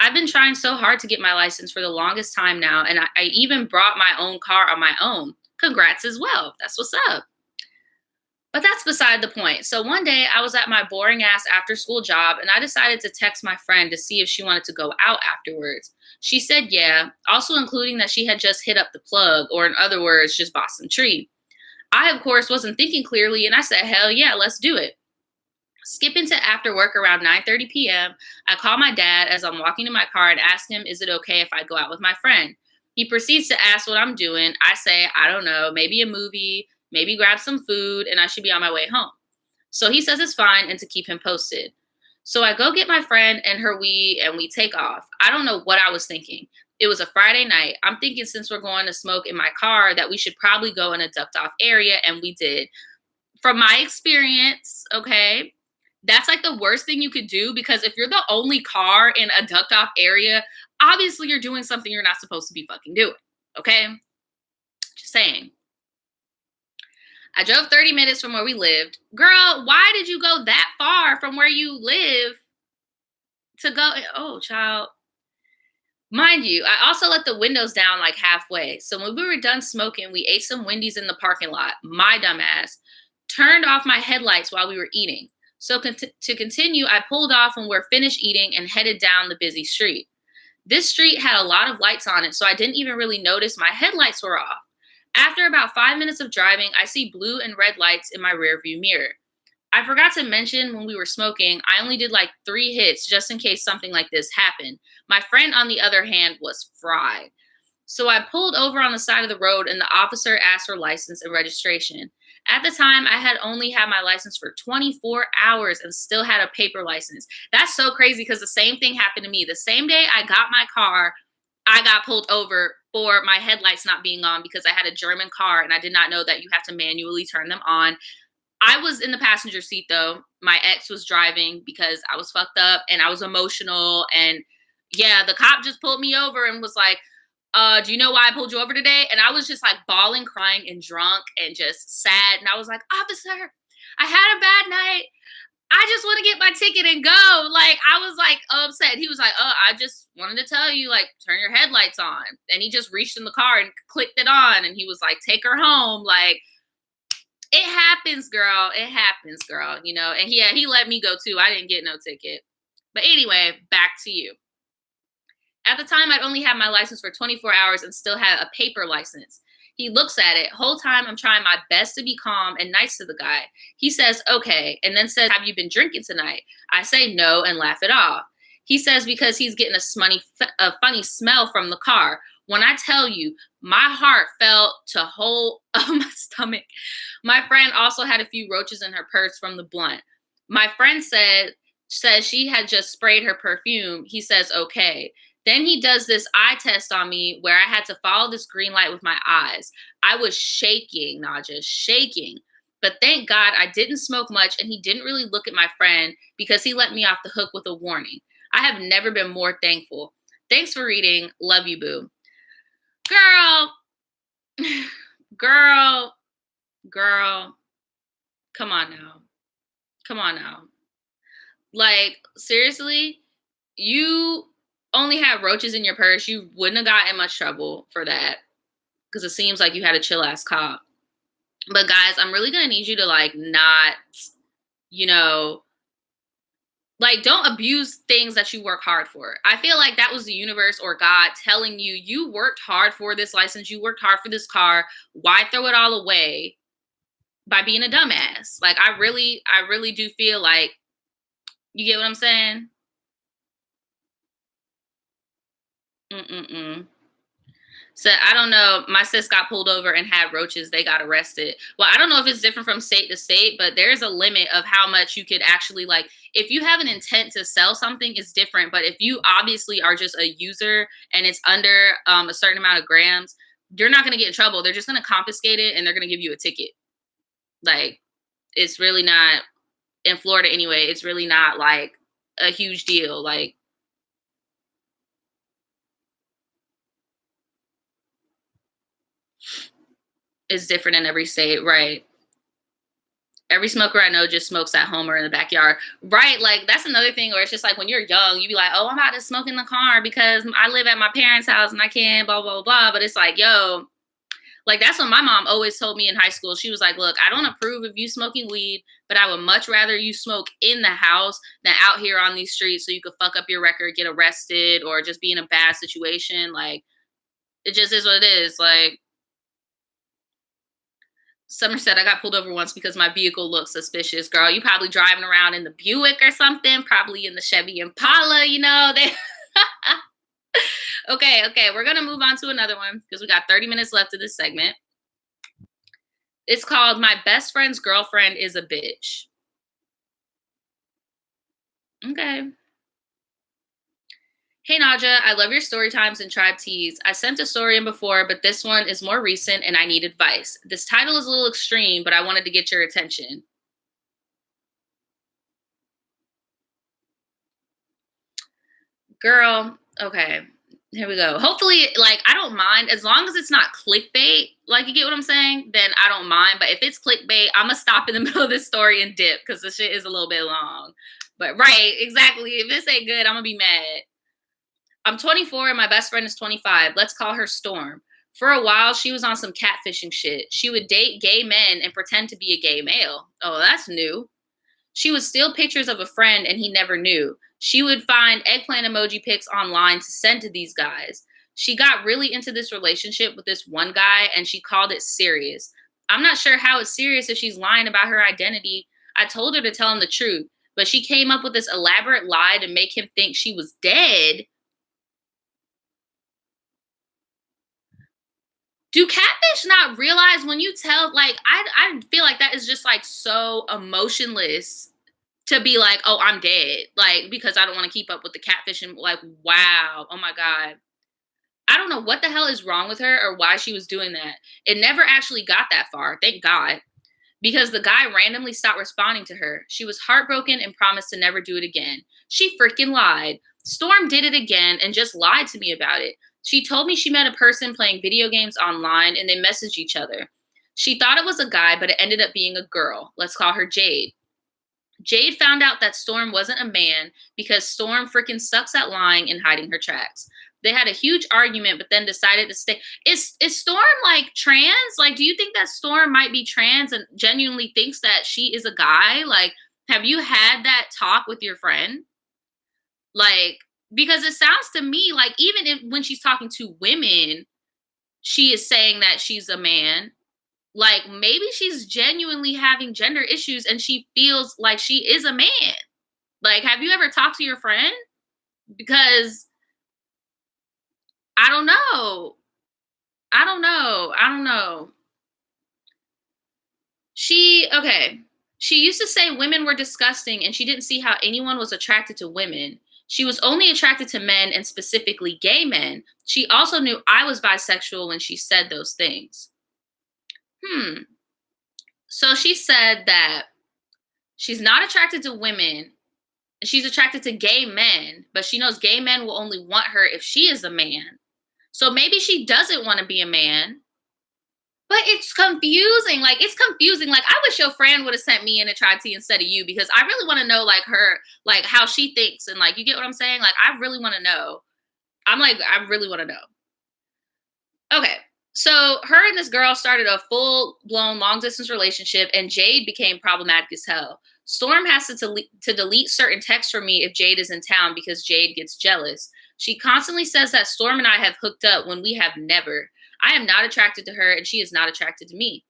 I've been trying so hard to get my license for the longest time now, and I even brought my own car on my own. Congrats as well. That's what's up. But that's beside the point. So one day I was at my boring ass after school job and I decided to text my friend to see if she wanted to go out afterwards. She said yeah, also including that she had just hit up the plug, or in other words, just bought some tree. I, of course, wasn't thinking clearly and I said, hell yeah, let's do it. Skip into after work around 9:30 p.m. I call my dad as I'm walking to my car and ask him, is it okay if I go out with my friend? He proceeds to ask what I'm doing. I say, I don't know, maybe a movie, maybe grab some food, and I should be on my way home. So he says it's fine and to keep him posted. So I go get my friend and her weed and we take off. I don't know what I was thinking. It was a Friday night. I'm thinking since we're going to smoke in my car that we should probably go in a ducked off area, and we did. From my experience, okay, that's like the worst thing you could do because if you're the only car in a ducked off area, obviously you're doing something you're not supposed to be fucking doing. Okay? Just saying. I drove 30 minutes from where we lived. Girl, why did you go that far from where you live to go? Oh, child. Mind you, I also let the windows down like halfway. So when we were done smoking, we ate some Wendy's in the parking lot. My dumbass turned off my headlights while we were eating. So to continue, I pulled off when we're finished eating and headed down the busy street. This street had a lot of lights on it, so I didn't even really notice my headlights were off. After about 5 minutes of driving, I see blue and red lights in my rearview mirror. I forgot to mention when we were smoking, I only did like 3 hits just in case something like this happened. My friend, on the other hand, was fried. So I pulled over on the side of the road and the officer asked for license and registration. At the time, I had only had my license for 24 hours and still had a paper license. That's so crazy because the same thing happened to me. The same day I got my car, I got pulled over for my headlights not being on because I had a German car and I did not know that you have to manually turn them on. I was in the passenger seat though. My ex was driving because I was fucked up and I was emotional. And yeah, the cop just pulled me over and was like, do you know why I pulled you over today? And I was just like bawling, crying, and drunk and just sad. And I was like, officer, I had a bad night. I just want to get my ticket and go. Like, I was like upset. He was like, I just wanted to tell you, like, turn your headlights on. And he just reached in the car and clicked it on. And he was like, take her home. Like, it happens, girl. It happens, girl. You know, and yeah, he let me go too. I didn't get no ticket. But anyway, back to you. At the time, I'd only had my license for 24 hours and still had a paper license. He looks at it. Whole time, I'm trying my best to be calm and nice to the guy. He says, okay, and then says, have you been drinking tonight? I say no and laugh it off. He says because he's getting a funny smell from the car. When I tell you, my heart felt to hold my stomach. My friend also had a few roaches in her purse from the blunt. My friend says she had just sprayed her perfume. He says, okay. Then he does this eye test on me where I had to follow this green light with my eyes. I was shaking, Naja, shaking. But thank God I didn't smoke much and he didn't really look at my friend because he let me off the hook with a warning. I have never been more thankful. Thanks for reading. Love you, boo. Girl, girl, girl. Come on now. Come on now. Like, seriously, you only had roaches in your purse. You wouldn't have gotten much trouble for that because it seems like you had a chill ass cop. But guys, I'm really gonna need you to like not, you know, like don't abuse things that you work hard for. I feel like that was the universe or God telling you, you worked hard for this license, you worked hard for this car. Why throw it all away by being a dumbass? Like I really do feel like, you get what I'm saying? Mm-mm-mm. So I don't know. My sis got pulled over and had roaches. They got arrested. Well, I don't know if it's different from state to state, but there's a limit of how much you could actually like. If you have an intent to sell something, it's different. But if you obviously are just a user and it's under a certain amount of grams, you're not going to get in trouble. They're just going to confiscate it and they're going to give you a ticket. Like it's really not in Florida anyway. It's really not like a huge deal. Like it's different in every state, right? Every smoker I know just smokes at home or in the backyard. Right. Like that's another thing where it's just like when you're young, you be like, oh, I'm about to smoke in the car because I live at my parents' house and I can't, blah, blah, blah. But it's like, yo, like that's what my mom always told me in high school. She was like, look, I don't approve of you smoking weed, but I would much rather you smoke in the house than out here on these streets so you could fuck up your record, get arrested, or just be in a bad situation. Like it just is what it is. Like Summer said, I got pulled over once because my vehicle looked suspicious. Girl, you probably driving around in the Buick or something, probably in the Chevy Impala, you know. Okay, we're going to move on to another one because we got 30 minutes left of this segment. It's called My Best Friend's Girlfriend is a Bitch. Okay. Hey, Naja, I love your story times and tribe teas. I sent a story in before, but this one is more recent and I need advice. This title is a little extreme, but I wanted to get your attention. Girl, okay. Here we go. Hopefully, like, I don't mind as long as it's not clickbait. Like, you get what I'm saying? Then I don't mind. But if it's clickbait, I'm going to stop in the middle of this story and dip because the shit is a little bit long. But, right, exactly. If this ain't good, I'm going to be mad. I'm 24 and my best friend is 25. Let's call her Storm. For a while, she was on some catfishing shit. She would date gay men and pretend to be a gay male. Oh, that's new. She would steal pictures of a friend and he never knew. She would find eggplant emoji pics online to send to these guys. She got really into this relationship with this one guy and she called it serious. I'm not sure how it's serious if she's lying about her identity. I told her to tell him the truth, but she came up with this elaborate lie to make him think she was dead. Do catfish not realize when you tell, like, I feel like that is just like so emotionless to be like, oh, I'm dead. Like, because I don't want to keep up with the catfish and like, wow, oh my God. I don't know what the hell is wrong with her or why she was doing that. It never actually got that far, thank God, because the guy randomly stopped responding to her. She was heartbroken and promised to never do it again. She freaking lied. Storm did it again and just lied to me about it. She told me she met a person playing video games online and they messaged each other. She thought it was a guy, but it ended up being a girl. Let's call her Jade. Jade found out that Storm wasn't a man because Storm freaking sucks at lying and hiding her tracks. They had a huge argument, but then decided to stay. Is Storm like trans? Like, do you think that Storm might be trans and genuinely thinks that she is a guy? Like, have you had that talk with your friend? Like, because it sounds to me like even if when she's talking to women, she is saying that she's a man. Like maybe she's genuinely having gender issues and she feels like she is a man. Like, have you ever talked to your friend? Because I don't know. I don't know. I don't know. Okay. She used to say women were disgusting and she didn't see how anyone was attracted to women. She was only attracted to men and specifically gay men. She also knew I was bisexual when she said those things. So she said that she's not attracted to women She's attracted to gay men, but she knows gay men will only want her if she is a man. So maybe she doesn't want to be a man. But it's confusing. Like, it's confusing. Like, I wish your friend would have sent me in a tri T instead of you, because I really want to know, like, her, like, how she thinks. And, like, you get what I'm saying? Like, I really want to know. I really want to know. Okay. So her and this girl started a full blown long distance relationship, and Jade became problematic as hell. Storm has to delete certain texts from me if Jade is in town because Jade gets jealous. She constantly says that Storm and I have hooked up when we have never. I am not attracted to her, and she is not attracted to me.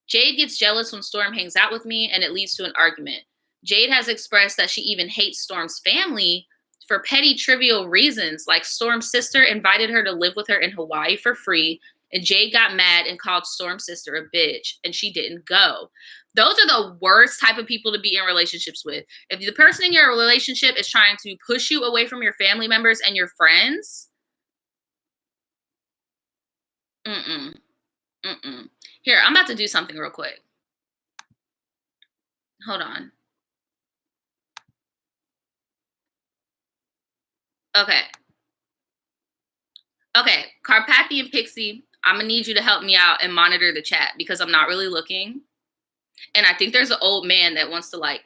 Jade gets jealous when Storm hangs out with me, and it leads to an argument. Jade has expressed that she even hates Storm's family for petty, trivial reasons, like Storm's sister invited her to live with her in Hawaii for free, and Jade got mad and called Storm's sister a bitch, and she didn't go. Those are the worst type of people to be in relationships with. If the person in your relationship is trying to push you away from your family members and your friends, mm-mm, mm-mm. Here, I'm about to do something real quick. Hold on. Okay. Okay. Carpathian Pixie, I'm gonna need you to help me out and monitor the chat because I'm not really looking. And I think there's an old man that wants to like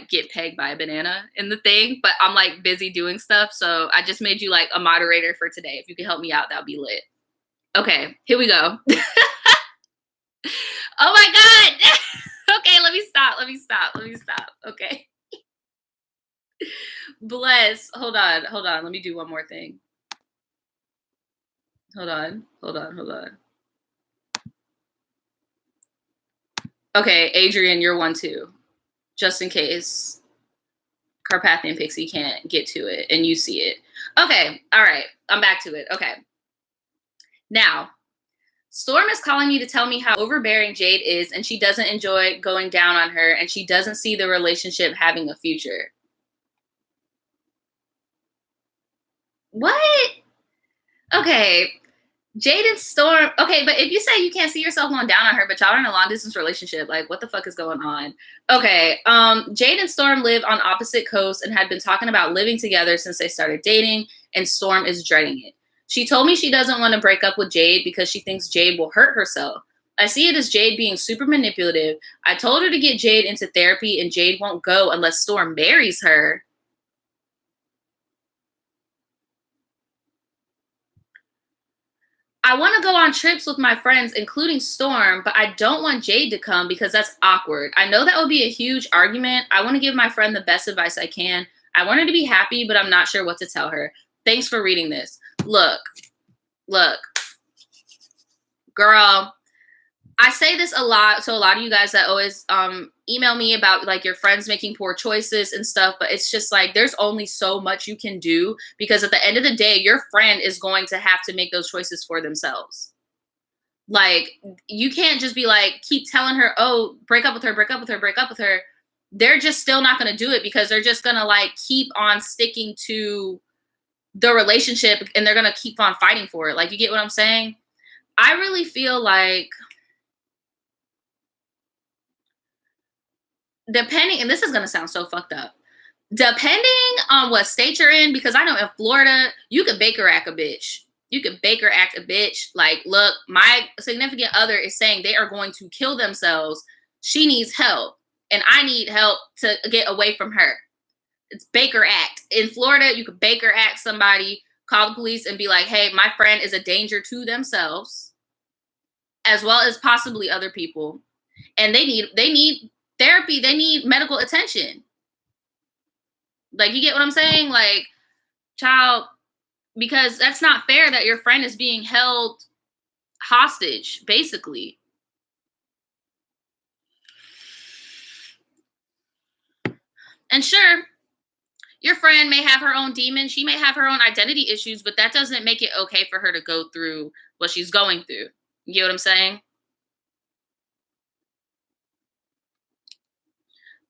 get pegged by a banana in the thing, but I'm like busy doing stuff. So I just made you like a moderator for today. If you can help me out, that would be lit. Okay, here we go. Oh my God. Okay, let me stop. Okay. Bless. Hold on. Let me do one more thing. Hold on. Okay, Adrian, you're one too. Just in case Carpathian Pixie can't get to it and you see it. Okay, all right. I'm back to it. Okay. Now, Storm is calling me to tell me how overbearing Jade is, and she doesn't enjoy going down on her, and she doesn't see the relationship having a future. What? Okay. Jade and Storm. Okay, but if you say you can't see yourself going down on her, but y'all are in a long distance relationship, like what the fuck is going on? Okay. Jade and Storm live on opposite coasts and had been talking about living together since they started dating, and Storm is dreading it. She told me she doesn't want to break up with Jade because she thinks Jade will hurt herself. I see it as Jade being super manipulative. I told her to get Jade into therapy, and Jade won't go unless Storm marries her. I want to go on trips with my friends, including Storm, but I don't want Jade to come because that's awkward. I know that would be a huge argument. I want to give my friend the best advice I can. I want her to be happy, but I'm not sure what to tell her. Thanks for reading this. Look, girl, I say this a lot to a lot of you guys that always email me about like your friends making poor choices and stuff, but it's just like there's only so much you can do because at the end of the day, your friend is going to have to make those choices for themselves. Like, you can't just be like, keep telling her, oh, break up with her. They're just still not going to do it because they're just going to like keep on sticking to the relationship and they're going to keep on fighting for it. Like, you get what I'm saying? I really feel like depending, and this is going to sound so fucked up, depending on what state you're in, because I know in Florida, you could Baker act a bitch. Like, look, my significant other is saying they are going to kill themselves. She needs help, and I need help to get away from her. It's Baker Act. In Florida, you could Baker Act somebody, call the police, and be like, hey, my friend is a danger to themselves, as well as possibly other people. And they need therapy. They need medical attention. Like, you get what I'm saying? Like, child, because that's not fair that your friend is being held hostage, basically. And sure, your friend may have her own demons. She may have her own identity issues, but that doesn't make it okay for her to go through what she's going through. You get what I'm saying?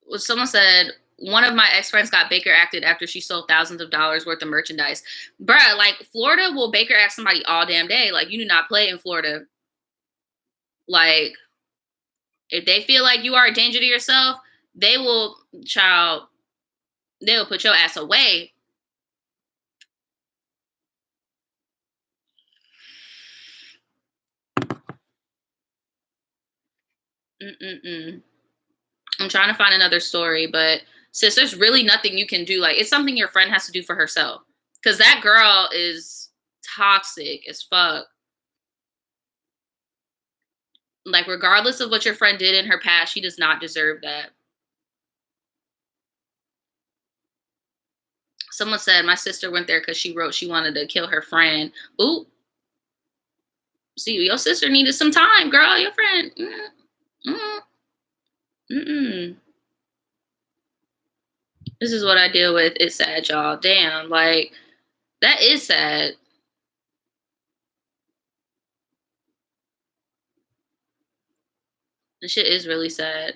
Well, someone said, one of my ex-friends got Baker acted after she sold thousands of dollars worth of merchandise. Bruh, like, Florida will Baker act somebody all damn day. Like, you do not play in Florida. Like, if they feel like you are a danger to yourself, they will, child, They'll put your ass away. Mm-mm-mm. I'm trying to find another story, but sis, there's really nothing you can do. Like, it's something your friend has to do for herself. Because that girl is toxic as fuck. Like, regardless of what your friend did in her past, she does not deserve that. Someone said my sister went there because she wrote she wanted to kill her friend. Ooh, see, your sister needed some time, girl. Your friend. Mm, mm. This is what I deal with. It's sad, y'all. Damn, like, that is sad. The shit is really sad.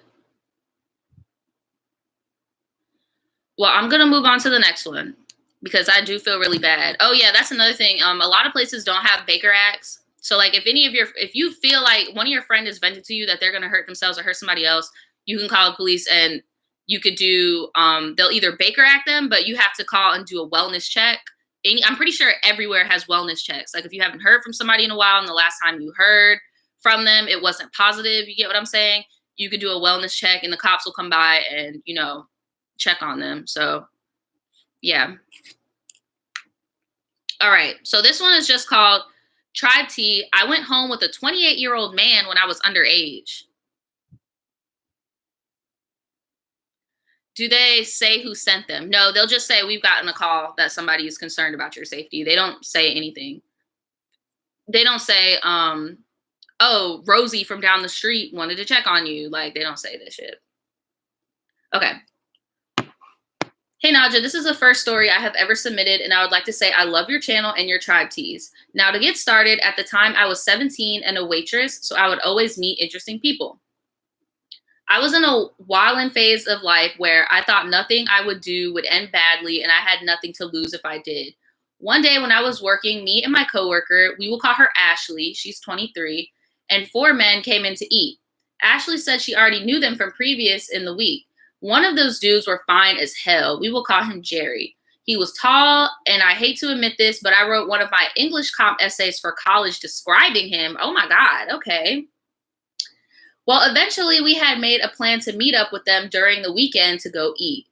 Well, I'm gonna move on to the next one because I do feel really bad. Oh yeah, that's another thing. A lot of places don't have Baker Acts. So like, if you feel like one of your friend is venting to you that they're gonna hurt themselves or hurt somebody else, you can call the police and you could do. They'll either Baker Act them, but you have to call and do a wellness check. And I'm pretty sure everywhere has wellness checks. Like if you haven't heard from somebody in a while, and the last time you heard from them, it wasn't positive. You get what I'm saying? You could do a wellness check, and the cops will come by and check on them. So yeah. All right. So this one is just called Tribetea. I went home with a 28-year-old man when I was underage. Do they say who sent them? No, they'll just say we've gotten a call that somebody is concerned about your safety. They don't say anything. They don't say, oh, Rosie from down the street wanted to check on you. Like, they don't say this shit. Okay. Hey Naja, this is the first story I have ever submitted, and I would like to say I love your channel and your tribe teas. Now, to get started, at the time I was 17 and a waitress, so I would always meet interesting people. I was in a wildin' phase of life where I thought nothing I would do would end badly, and I had nothing to lose if I did. One day when I was working, me and my coworker, we will call her Ashley, she's 23, and 4 men came in to eat. Ashley said she already knew them from previous in the week. One of those dudes were fine as hell. We will call him Jerry. He was tall, and I hate to admit this, but I wrote one of my English comp essays for college describing him. Oh my God, okay. Well, eventually we had made a plan to meet up with them during the weekend to go eat.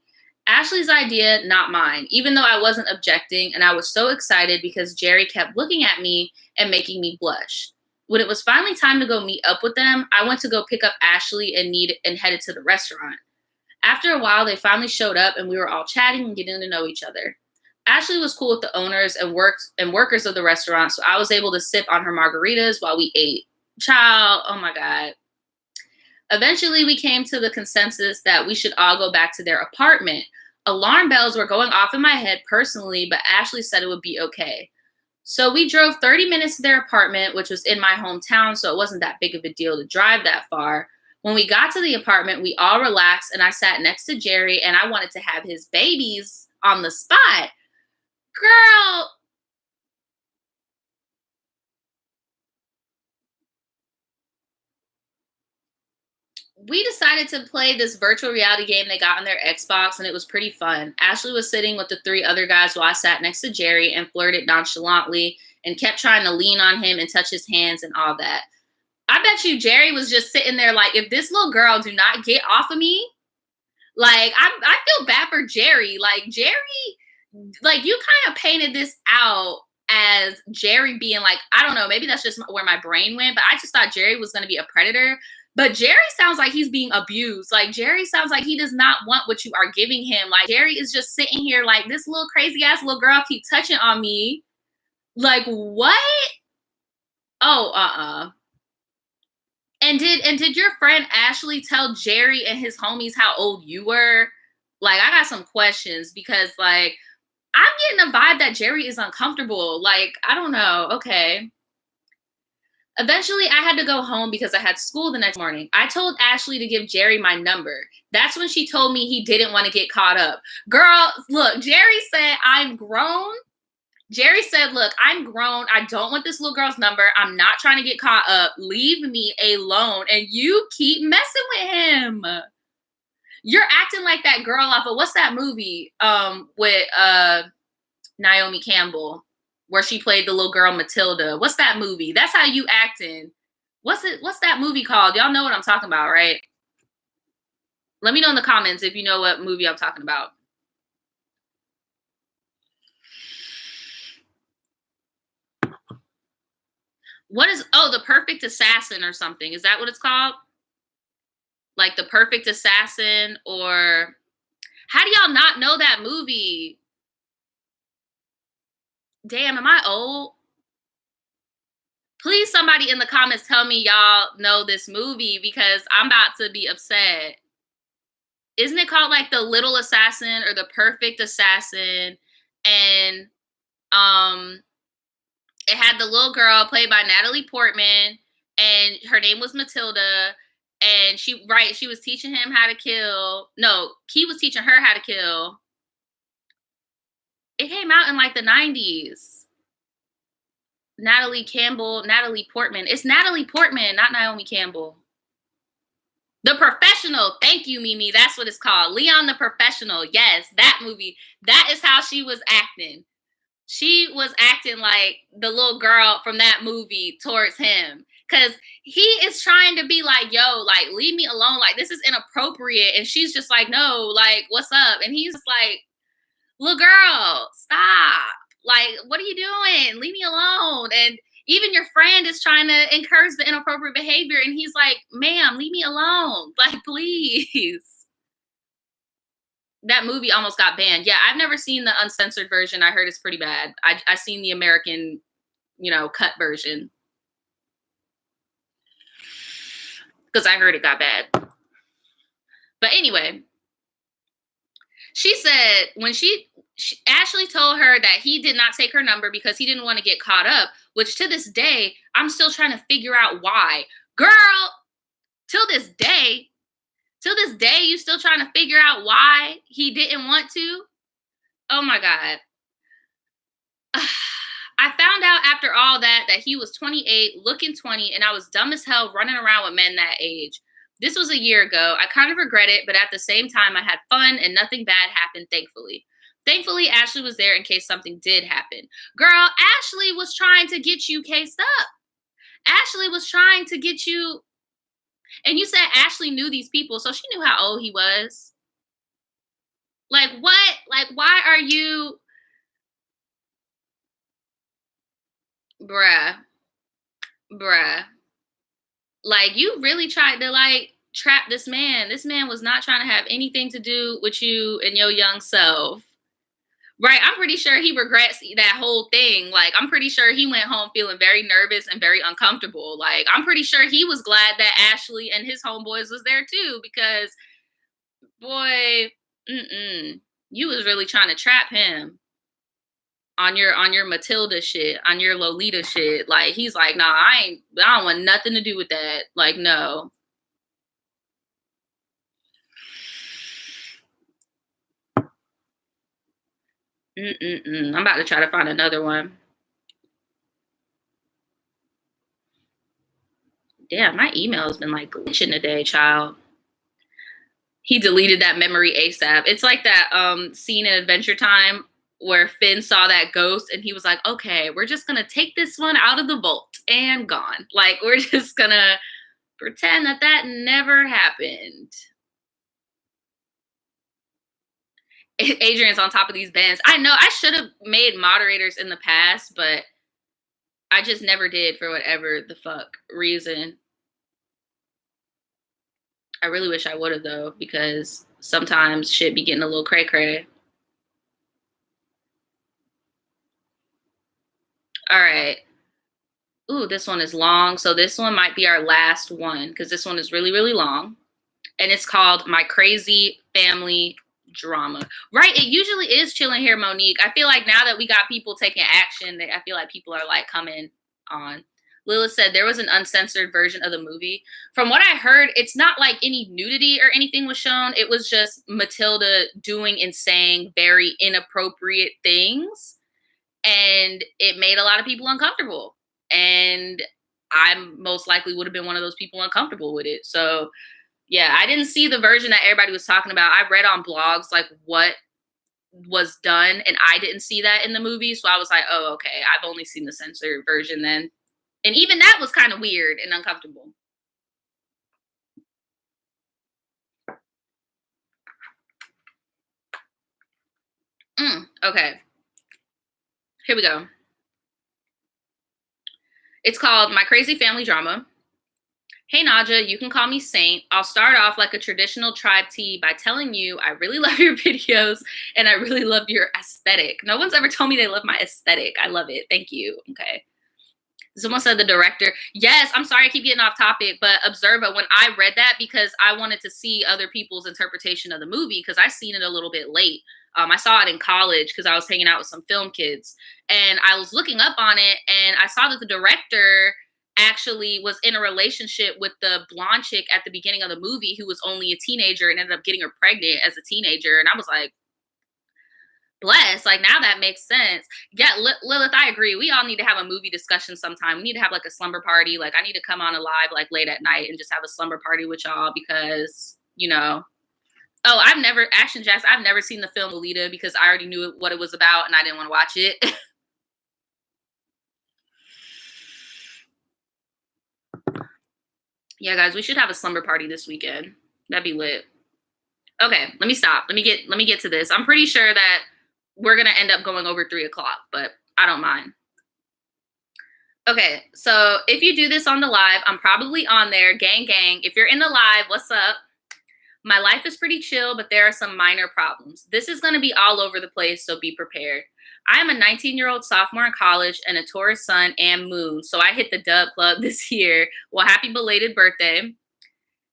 Ashley's idea, not mine, even though I wasn't objecting, and I was so excited because Jerry kept looking at me and making me blush. When it was finally time to go meet up with them, I went to go pick up Ashley and headed to the restaurant. After a while, they finally showed up and we were all chatting and getting to know each other. Ashley was cool with the owners and workers of the restaurant, so I was able to sip on her margaritas while we ate. Child, oh my God. Eventually, we came to the consensus that we should all go back to their apartment. Alarm bells were going off in my head personally, but Ashley said it would be okay. So we drove 30 minutes to their apartment, which was in my hometown, so it wasn't that big of a deal to drive that far. When we got to the apartment, we all relaxed, and I sat next to Jerry, and I wanted to have his babies on the spot. Girl, we decided to play this virtual reality game they got on their Xbox, and it was pretty fun. Ashley was sitting with the 3 other guys while I sat next to Jerry and flirted nonchalantly and kept trying to lean on him and touch his hands and all that. I bet you Jerry was just sitting there like, if this little girl do not get off of me, like, I feel bad for Jerry. Like, Jerry, like, you kind of painted this out as Jerry being like, I don't know, maybe that's just where my brain went, but I just thought Jerry was going to be a predator. But Jerry sounds like he's being abused. Like, Jerry sounds like he does not want what you are giving him. Like, Jerry is just sitting here like, this little crazy ass little girl keep touching on me. Like, what? Oh, And did your friend Ashley tell Jerry and his homies how old you were? Like, I got some questions because, like, I'm getting a vibe that Jerry is uncomfortable. Like, I don't know. Okay. Eventually, I had to go home because I had school the next morning. I told Ashley to give Jerry my number. That's when she told me he didn't want to get caught up. Girl, look, Jerry said, I'm grown. Jerry said, look, I'm grown. I don't want this little girl's number. I'm not trying to get caught up. Leave me alone. And you keep messing with him. You're acting like that girl off of what's that movie? With Naomi Campbell, where she played the little girl Matilda. What's that movie? That's how you acting. What's that movie called? Y'all know what I'm talking about, right? Let me know in the comments if you know what movie I'm talking about. What is, oh, The Perfect Assassin or something. Is that what it's called? Like The Perfect Assassin, or how do y'all not know that movie? Damn, am I old? Please, somebody in the comments tell me y'all know this movie because I'm about to be upset. Isn't it called like The Little Assassin or The Perfect Assassin? And it had the little girl played by Natalie Portman, and her name was Matilda. And she was teaching him how to kill. No, he was teaching her how to kill. It came out in like the 90s. Natalie Portman. It's Natalie Portman, not Naomi Campbell. The Professional. Thank you, Mimi. That's what it's called. Leon the Professional. Yes, that movie. That is how she was acting. She was acting like the little girl from that movie towards him. Because he is trying to be like, yo, like, leave me alone. Like, this is inappropriate. And she's just like, no, like, what's up? And he's just like, little girl, stop. Like, what are you doing? Leave me alone. And even your friend is trying to encourage the inappropriate behavior. And he's like, ma'am, leave me alone. Like, please. That movie almost got banned. Yeah, I've never seen the uncensored version. I heard it's pretty bad. I seen the American, cut version. Because I heard it got bad. But anyway, she said when Ashley told her that he did not take her number because he didn't want to get caught up, which to this day, I'm still trying to figure out why. Girl, till this day, you still trying to figure out why he didn't want to? Oh my God. I found out after all that he was 28, looking 20, and I was dumb as hell running around with men that age. This was a year ago. I kind of regret it, but at the same time, I had fun and nothing bad happened, thankfully. Thankfully, Ashley was there in case something did happen. Girl, Ashley was trying to get you cased up. Ashley was trying to get you. And you said Ashley knew these people, so she knew how old he was. Like, what? Like, why are you... Bruh. Like, you really tried to, like, trap this man. This man was not trying to have anything to do with you and your young self. Right? I'm pretty sure he regrets that whole thing. Like, I'm pretty sure he went home feeling very nervous and very uncomfortable. Like, I'm pretty sure he was glad that Ashley and his homeboys was there too, because, boy, you was really trying to trap him on your Matilda shit, on your Lolita shit. Like, he's like, nah, I don't want nothing to do with that. Like, no. I'm about to try to find another one. Damn, my email has been like glitching today, child. He deleted that memory ASAP. It's like that scene in Adventure Time where Finn saw that ghost and he was like, okay, we're just gonna take this one out of the vault and gone. Like, we're just gonna pretend that never happened. Adrian's on top of these bands. I know I should have made moderators in the past, but I just never did for whatever the fuck reason. I really wish I would have, though, because sometimes shit be getting a little cray-cray. All right. Ooh, this one is long. So this one might be our last one because this one is really, really long. And it's called My Crazy Family Drama. Right? It usually is chilling here, Monique. I feel like now that we got people taking action, I feel like people are like coming on. Lilith said there was an uncensored version of the movie. From what I heard, it's not like any nudity or anything was shown. It was just Matilda doing and saying very inappropriate things. And it made a lot of people uncomfortable. And I most likely would have been one of those people uncomfortable with it. So Yeah, I didn't see the version that everybody was talking about. I read on blogs like what was done, and I didn't see that in the movie. So I was like, oh, okay, I've only seen the censored version then. And even that was kind of weird and uncomfortable. Okay, here we go. It's called My Crazy Family Drama. Hey Naja, you can call me Saint. I'll start off like a traditional tribe tea by telling you I really love your videos and I really love your aesthetic. No one's ever told me they love my aesthetic. I love it. Thank you. Okay. Someone said the director. Yes, I'm sorry I keep getting off topic, but Observa, when I read that, because I wanted to see other people's interpretation of the movie, because I seen it a little bit late. I saw it in college because I was hanging out with some film kids. And I was looking up on it, and I saw that the director actually was in a relationship with the blonde chick at the beginning of the movie who was only a teenager and ended up getting her pregnant as a teenager. And I was like, bless, like now that makes sense. Yeah, Lilith, I agree. We all need to have a movie discussion sometime. We need to have like a slumber party. Like I need to come on a live like late at night and just have a slumber party with y'all because, you know. Oh, I've never Action Jacks. I've never seen the film Lolita because I already knew what it was about and I didn't want to watch it. Yeah, guys, we should have a slumber party this weekend. That'd be lit. Okay, let me stop. Let me get to this. I'm pretty sure that we're gonna end up going over 3:00, but I don't mind. Okay, so if you do this on the live, I'm probably on there. Gang, gang. If you're in the live, what's up? My life is pretty chill, but there are some minor problems. This is going to be all over the place, so be prepared. I am a 19-year-old sophomore in college and a Taurus sun and moon, so I hit the dub club this year. Well, happy belated birthday.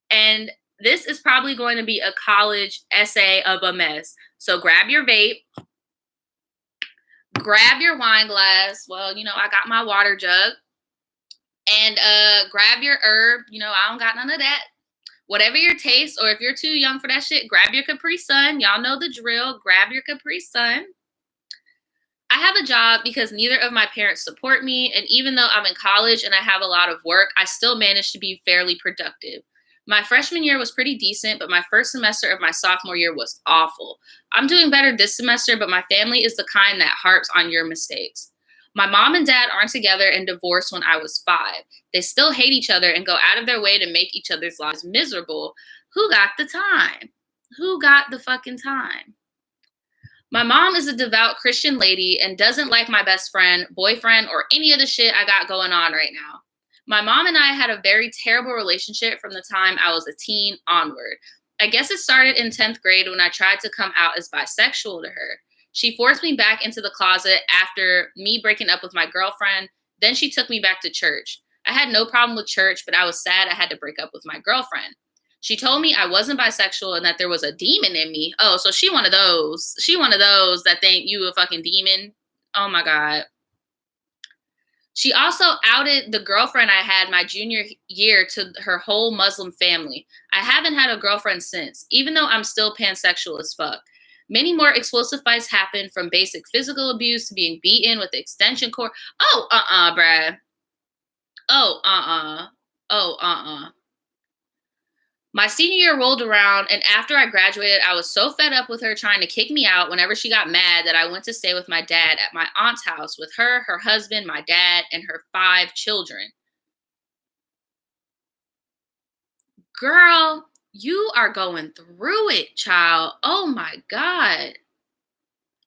And this is probably going to be a college essay of a mess. So grab your vape, grab your wine glass. Well, I got my water jug. And grab your herb. I don't got none of that. Whatever your taste, or if you're too young for that shit, grab your Capri Sun. Y'all know the drill. Grab your Capri Sun. I have a job because neither of my parents support me, and even though I'm in college and I have a lot of work, I still manage to be fairly productive. My freshman year was pretty decent, but my first semester of my sophomore year was awful. I'm doing better this semester, but my family is the kind that harps on your mistakes. My mom and dad aren't together and divorced when I was 5. They still hate each other and go out of their way to make each other's lives miserable. Who got the time? Who got the fucking time? My mom is a devout Christian lady and doesn't like my best friend, boyfriend, or any of the shit I got going on right now. My mom and I had a very terrible relationship from the time I was a teen onward. I guess it started in 10th grade when I tried to come out as bisexual to her. She forced me back into the closet after me breaking up with my girlfriend. Then she took me back to church. I had no problem with church, but I was sad I had to break up with my girlfriend. She told me I wasn't bisexual and that there was a demon in me. Oh, so she one of those. She one of those that think you a fucking demon. Oh my God. She also outed the girlfriend I had my junior year to her whole Muslim family. I haven't had a girlfriend since, even though I'm still pansexual as fuck. Many more explosive fights happened, from basic physical abuse to being beaten with the extension cord. Oh, bruh. Oh, Oh, My senior year rolled around, and after I graduated, I was so fed up with her trying to kick me out whenever she got mad that I went to stay with my dad at my aunt's house with her, her husband, my dad, and her 5 children. Girl, you are going through it, child. Oh my God.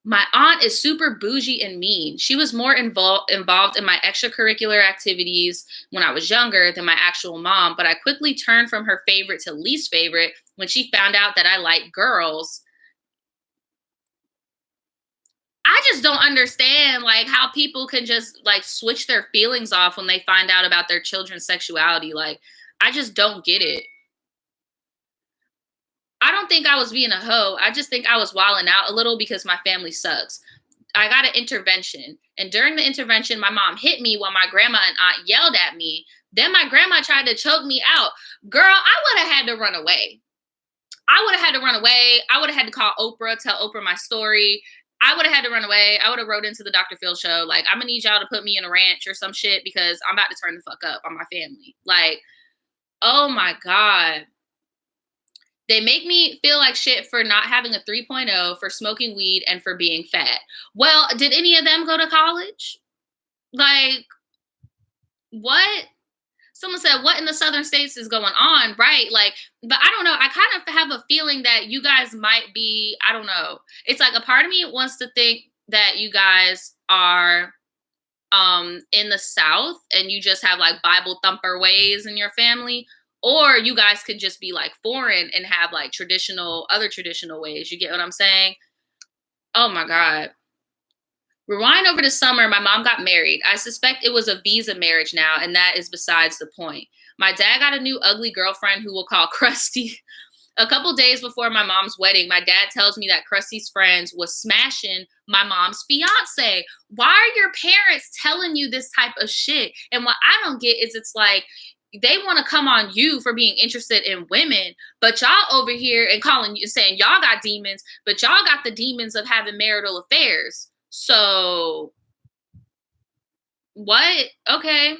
My aunt is super bougie and mean. She was more involved in my extracurricular activities when I was younger than my actual mom, but I quickly turned from her favorite to least favorite when she found out that I like girls. I just don't understand like how people can just like switch their feelings off when they find out about their children's sexuality. Like, I just don't get it. I don't think I was being a hoe. I just think I was wilding out a little because my family sucks. I got an intervention. And during the intervention, my mom hit me while my grandma and aunt yelled at me. Then my grandma tried to choke me out. Girl, I would have had to run away. I would have had to run away. I would have had to call Oprah, tell Oprah my story. I would have had to run away. I would have wrote into the Dr. Phil show. Like, I'm going to need y'all to put me in a ranch or some shit because I'm about to turn the fuck up on my family. Like, oh my God. They make me feel like shit for not having a 3.0, for smoking weed, and for being fat. Well, did any of them go to college? Like, what? Someone said, what in the southern states is going on? Right. Like, but I don't know. I kind of have a feeling that you guys might be, I don't know. It's like a part of me wants to think that you guys are in the South and you just have like Bible thumper ways in your family, or you guys could just be like foreign and have like other traditional ways. You get what I'm saying? Oh my God. Rewind over to summer, my mom got married. I suspect it was a visa marriage now, and that is besides the point. My dad got a new ugly girlfriend who we'll call Krusty. A couple days before my mom's wedding, my dad tells me that Krusty's friends was smashing my mom's fiance. Why are your parents telling you this type of shit? And what I don't get is it's like they want to come on you for being interested in women, but y'all over here and calling you saying y'all got demons, but y'all got the demons of having marital affairs. So what? Okay.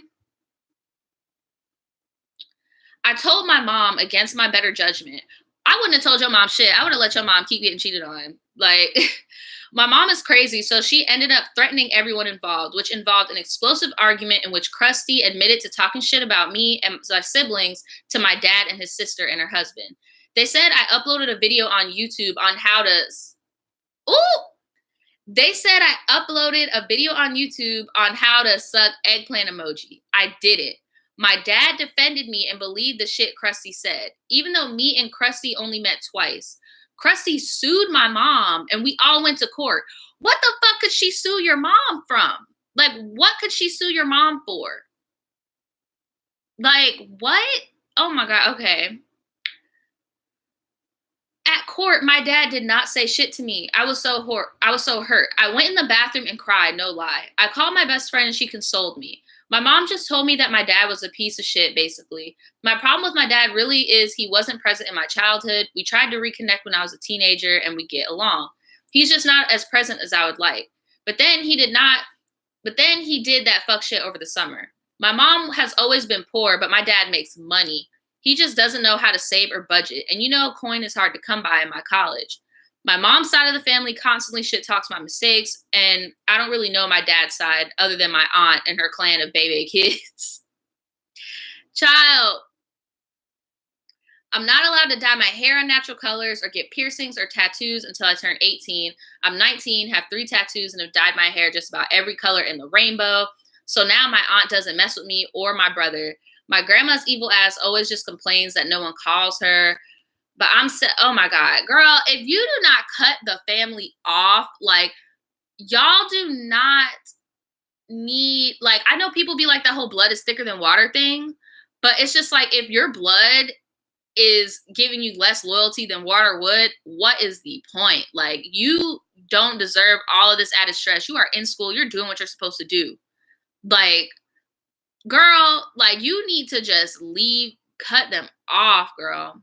I told my mom against my better judgment. I wouldn't have told your mom shit. I would have let your mom keep getting cheated on. Like, my mom is crazy, so she ended up threatening everyone involved, which involved an explosive argument in which Krusty admitted to talking shit about me and my siblings to my dad and his sister and her husband. They said I uploaded a video on YouTube on how to... Ooh! They said I uploaded a video on YouTube on how to suck eggplant emoji. I did it. My dad defended me and believed the shit Krusty said, even though me and Krusty only met twice. Krusty sued my mom and we all went to court. What the fuck could she sue your mom from? Like, what could she sue your mom for? Like, what? Oh my God, okay. At court, my dad did not say shit to me. I was so hurt. I went in the bathroom and cried, no lie. I called my best friend and she consoled me. My mom just told me that my dad was a piece of shit, basically. My problem with my dad really is he wasn't present in my childhood. We tried to reconnect when I was a teenager and we get along. He's just not as present as I would like. But then he did that fuck shit over the summer. My mom has always been poor, but my dad makes money. He just doesn't know how to save or budget. And you know, coin is hard to come by in my college. My mom's side of the family constantly shit talks my mistakes, and I don't really know my dad's side other than my aunt and her clan of baby kids. Child, I'm not allowed to dye my hair in natural colors or get piercings or tattoos until I turn 18. I'm 19, have 3 tattoos, and have dyed my hair just about every color in the rainbow. So now my aunt doesn't mess with me or my brother. My grandma's evil ass always just complains that no one calls her. But oh my God, girl, if you do not cut the family off, like, y'all do not need, like, I know people be like that whole blood is thicker than water thing, but it's just like, if your blood is giving you less loyalty than water would, what is the point? Like, you don't deserve all of this added stress. You are in school. You're doing what you're supposed to do. Like, girl, like, you need to just cut them off, girl.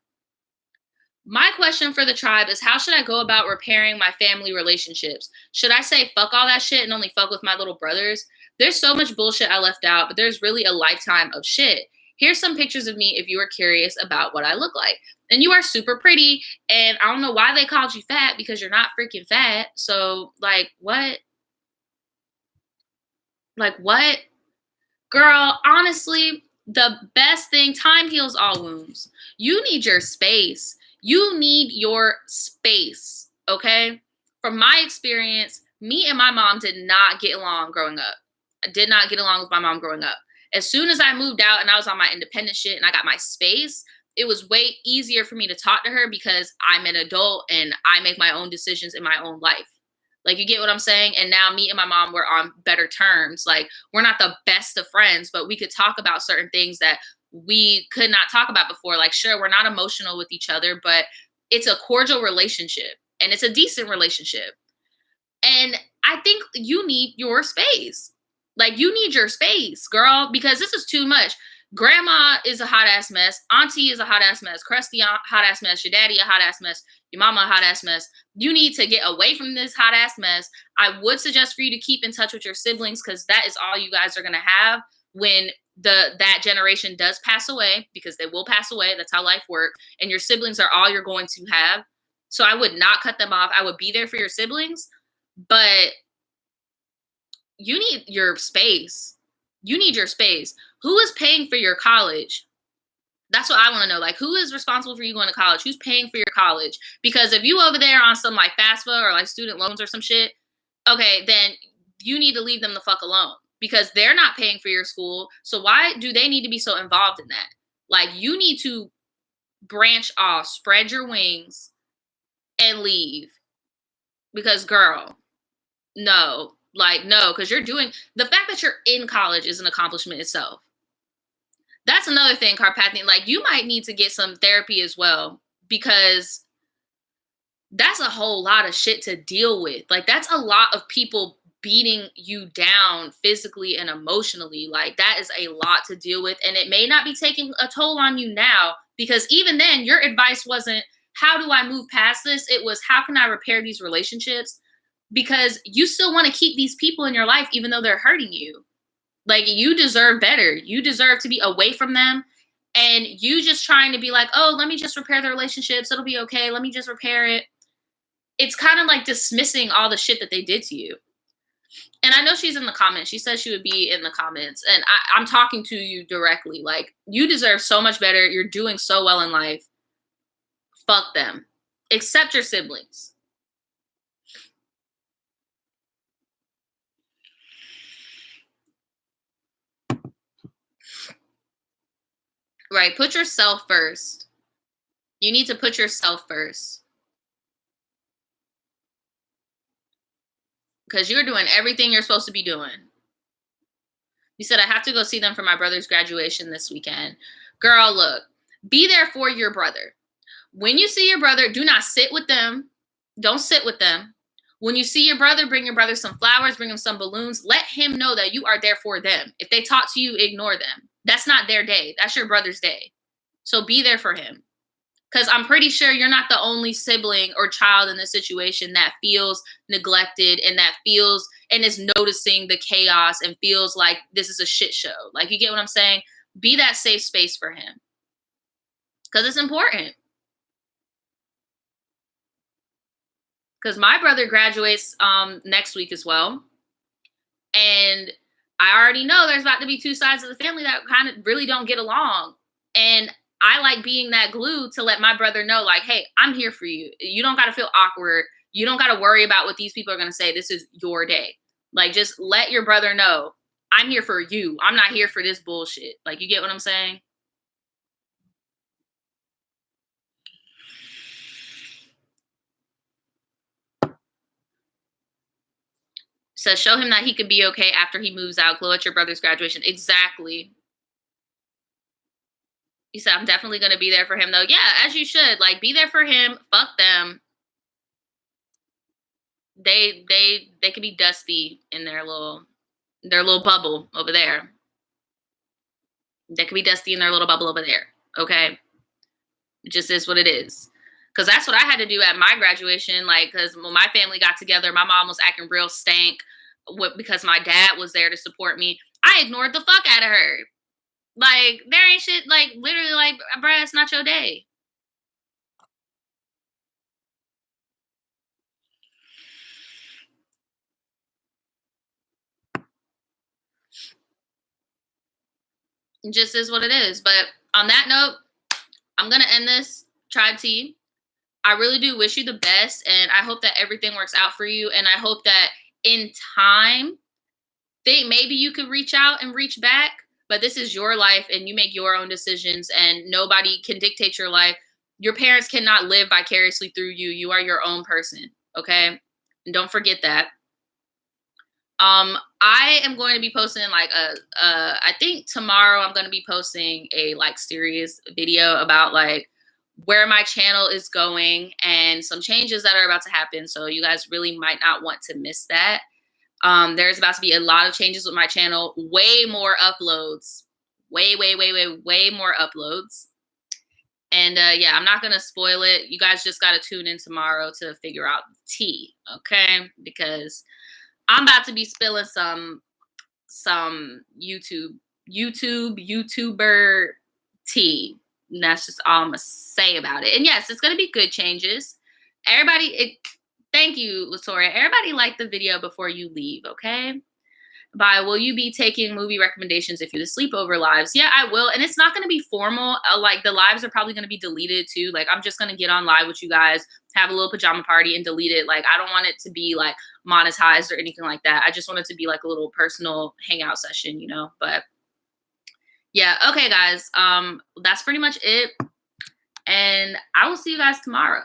My question for the tribe is, how should I go about repairing my family relationships? Should I say fuck all that shit and only fuck with my little brothers? There's so much bullshit I left out, but there's really a lifetime of shit. Here's some pictures of me if you are curious about what I look like. And you are super pretty, and I don't know why they called you fat, because you're not freaking fat. So, like, what? Like, what? Girl, honestly, the best thing, time heals all wounds. You need your space. You need your space, okay? From my experience, me and my mom did not get along growing up. I did not get along with my mom growing up. As soon as I moved out and I was on my independent shit and I got my space, it was way easier for me to talk to her because I'm an adult and I make my own decisions in my own life. Like, you get what I'm saying? And now me and my mom were on better terms. Like, we're not the best of friends, but we could talk about certain things that we could not talk about before. Like, sure, we're not emotional with each other, but it's a cordial relationship and it's a decent relationship. And I think you need your space. Like, you need your space, girl, because this is too much. Grandma is a hot ass mess. Auntie is a hot ass mess. Krusty, hot ass mess. Your daddy, a hot ass mess. Your mama, a hot ass mess. You need to get away from this hot ass mess. I would suggest for you to keep in touch with your siblings, because that is all you guys are going to have when that generation does pass away, because they will pass away. That's how life works. And your siblings are all you're going to have. So I would not cut them off. I would be there for your siblings, but you need your space. You need your space. Who is paying for your college? That's what I want to know. Like, who is responsible for you going to college? Who's paying for your college? Because if you over there on some like FAFSA or like student loans or some shit, okay, then you need to leave them the fuck alone, because they're not paying for your school. So why do they need to be so involved in that? Like, you need to branch off, spread your wings, and leave. Because girl, no, like, no, because you're doing, the fact that you're in college is an accomplishment itself. That's another thing, Carpathian. Like, you might need to get some therapy as well, because that's a whole lot of shit to deal with. Like, that's a lot of people beating you down physically and emotionally. Like, that is a lot to deal with. And it may not be taking a toll on you now, because even then, your advice wasn't, how do I move past this? It was, how can I repair these relationships? Because you still want to keep these people in your life, even though they're hurting you. Like, you deserve better. You deserve to be away from them. And you just trying to be like, oh, let me just repair the relationships. It'll be okay. Let me just repair it. It's kind of like dismissing all the shit that they did to you. And I know she's in the comments. She says she would be in the comments. And I'm talking to you directly. Like, you deserve so much better. You're doing so well in life. Fuck them. Except your siblings. Right. Put yourself first. You need to put yourself first. Because you're doing everything you're supposed to be doing. You said, I have to go see them for my brother's graduation this weekend. Girl, look, be there for your brother. When you see your brother, do not sit with them. Don't sit with them. When you see your brother, bring your brother some flowers, bring him some balloons. Let him know that you are there for them. If they talk to you, ignore them. That's not their day. That's your brother's day. So be there for him. Because I'm pretty sure you're not the only sibling or child in this situation that feels neglected and that feels and is noticing the chaos and feels like this is a shit show. Like, you get what I'm saying? Be that safe space for him. Because it's important. Because my brother graduates next week as well. And I already know there's about to be two sides of the family that kind of really don't get along. And I like being that glue to let my brother know, like, hey, I'm here for you. You don't got to feel awkward. You don't got to worry about what these people are going to say. This is your day. Like, just let your brother know, I'm here for you. I'm not here for this bullshit. Like, you get what I'm saying? So show him that he could be okay after he moves out. Glow at your brother's graduation. Exactly. He said, I'm definitely going to be there for him, though. Yeah, as you should. Like, be there for him. Fuck them. They could be dusty in their little bubble over there. They could be dusty in their little bubble over there. Okay? It just is what it is. Because that's what I had to do at my graduation. Like, because when my family got together, my mom was acting real stank because my dad was there to support me. I ignored the fuck out of her. Like, there ain't shit, like, literally, like, bruh, it's not your day. It just is what it is. But on that note, I'm going to end this. Tribe T. I really do wish you the best, and I hope that everything works out for you, and I hope that in time, maybe you could reach out and reach back, but this is your life, and you make your own decisions, and nobody can dictate your life. Your parents cannot live vicariously through you. You are your own person, okay? And don't forget that. I am going to be posting like I think tomorrow I'm going to be posting a like serious video about like where my channel is going and some changes that are about to happen. So you guys really might not want to miss that. There's about to be a lot of changes with my channel, way more uploads, way more uploads. And yeah, I'm not going to spoil it. You guys just got to tune in tomorrow to figure out the tea, okay? Because I'm about to be spilling some YouTube YouTuber T. And that's just all I'm gonna say about it. And yes, it's gonna be good changes. Thank you, Latoria. Everybody like the video before you leave, okay? By will you be taking movie recommendations if you do the sleepover lives? Yeah, I will. And it's not going to be formal. Like the lives are probably going to be deleted too. Like I'm just going to get on live with you guys, have a little pajama party and delete it. Like I don't want it to be like monetized or anything like that. I just want it to be like a little personal hangout session, you know? But yeah, okay guys. That's pretty much it. And I will see you guys tomorrow.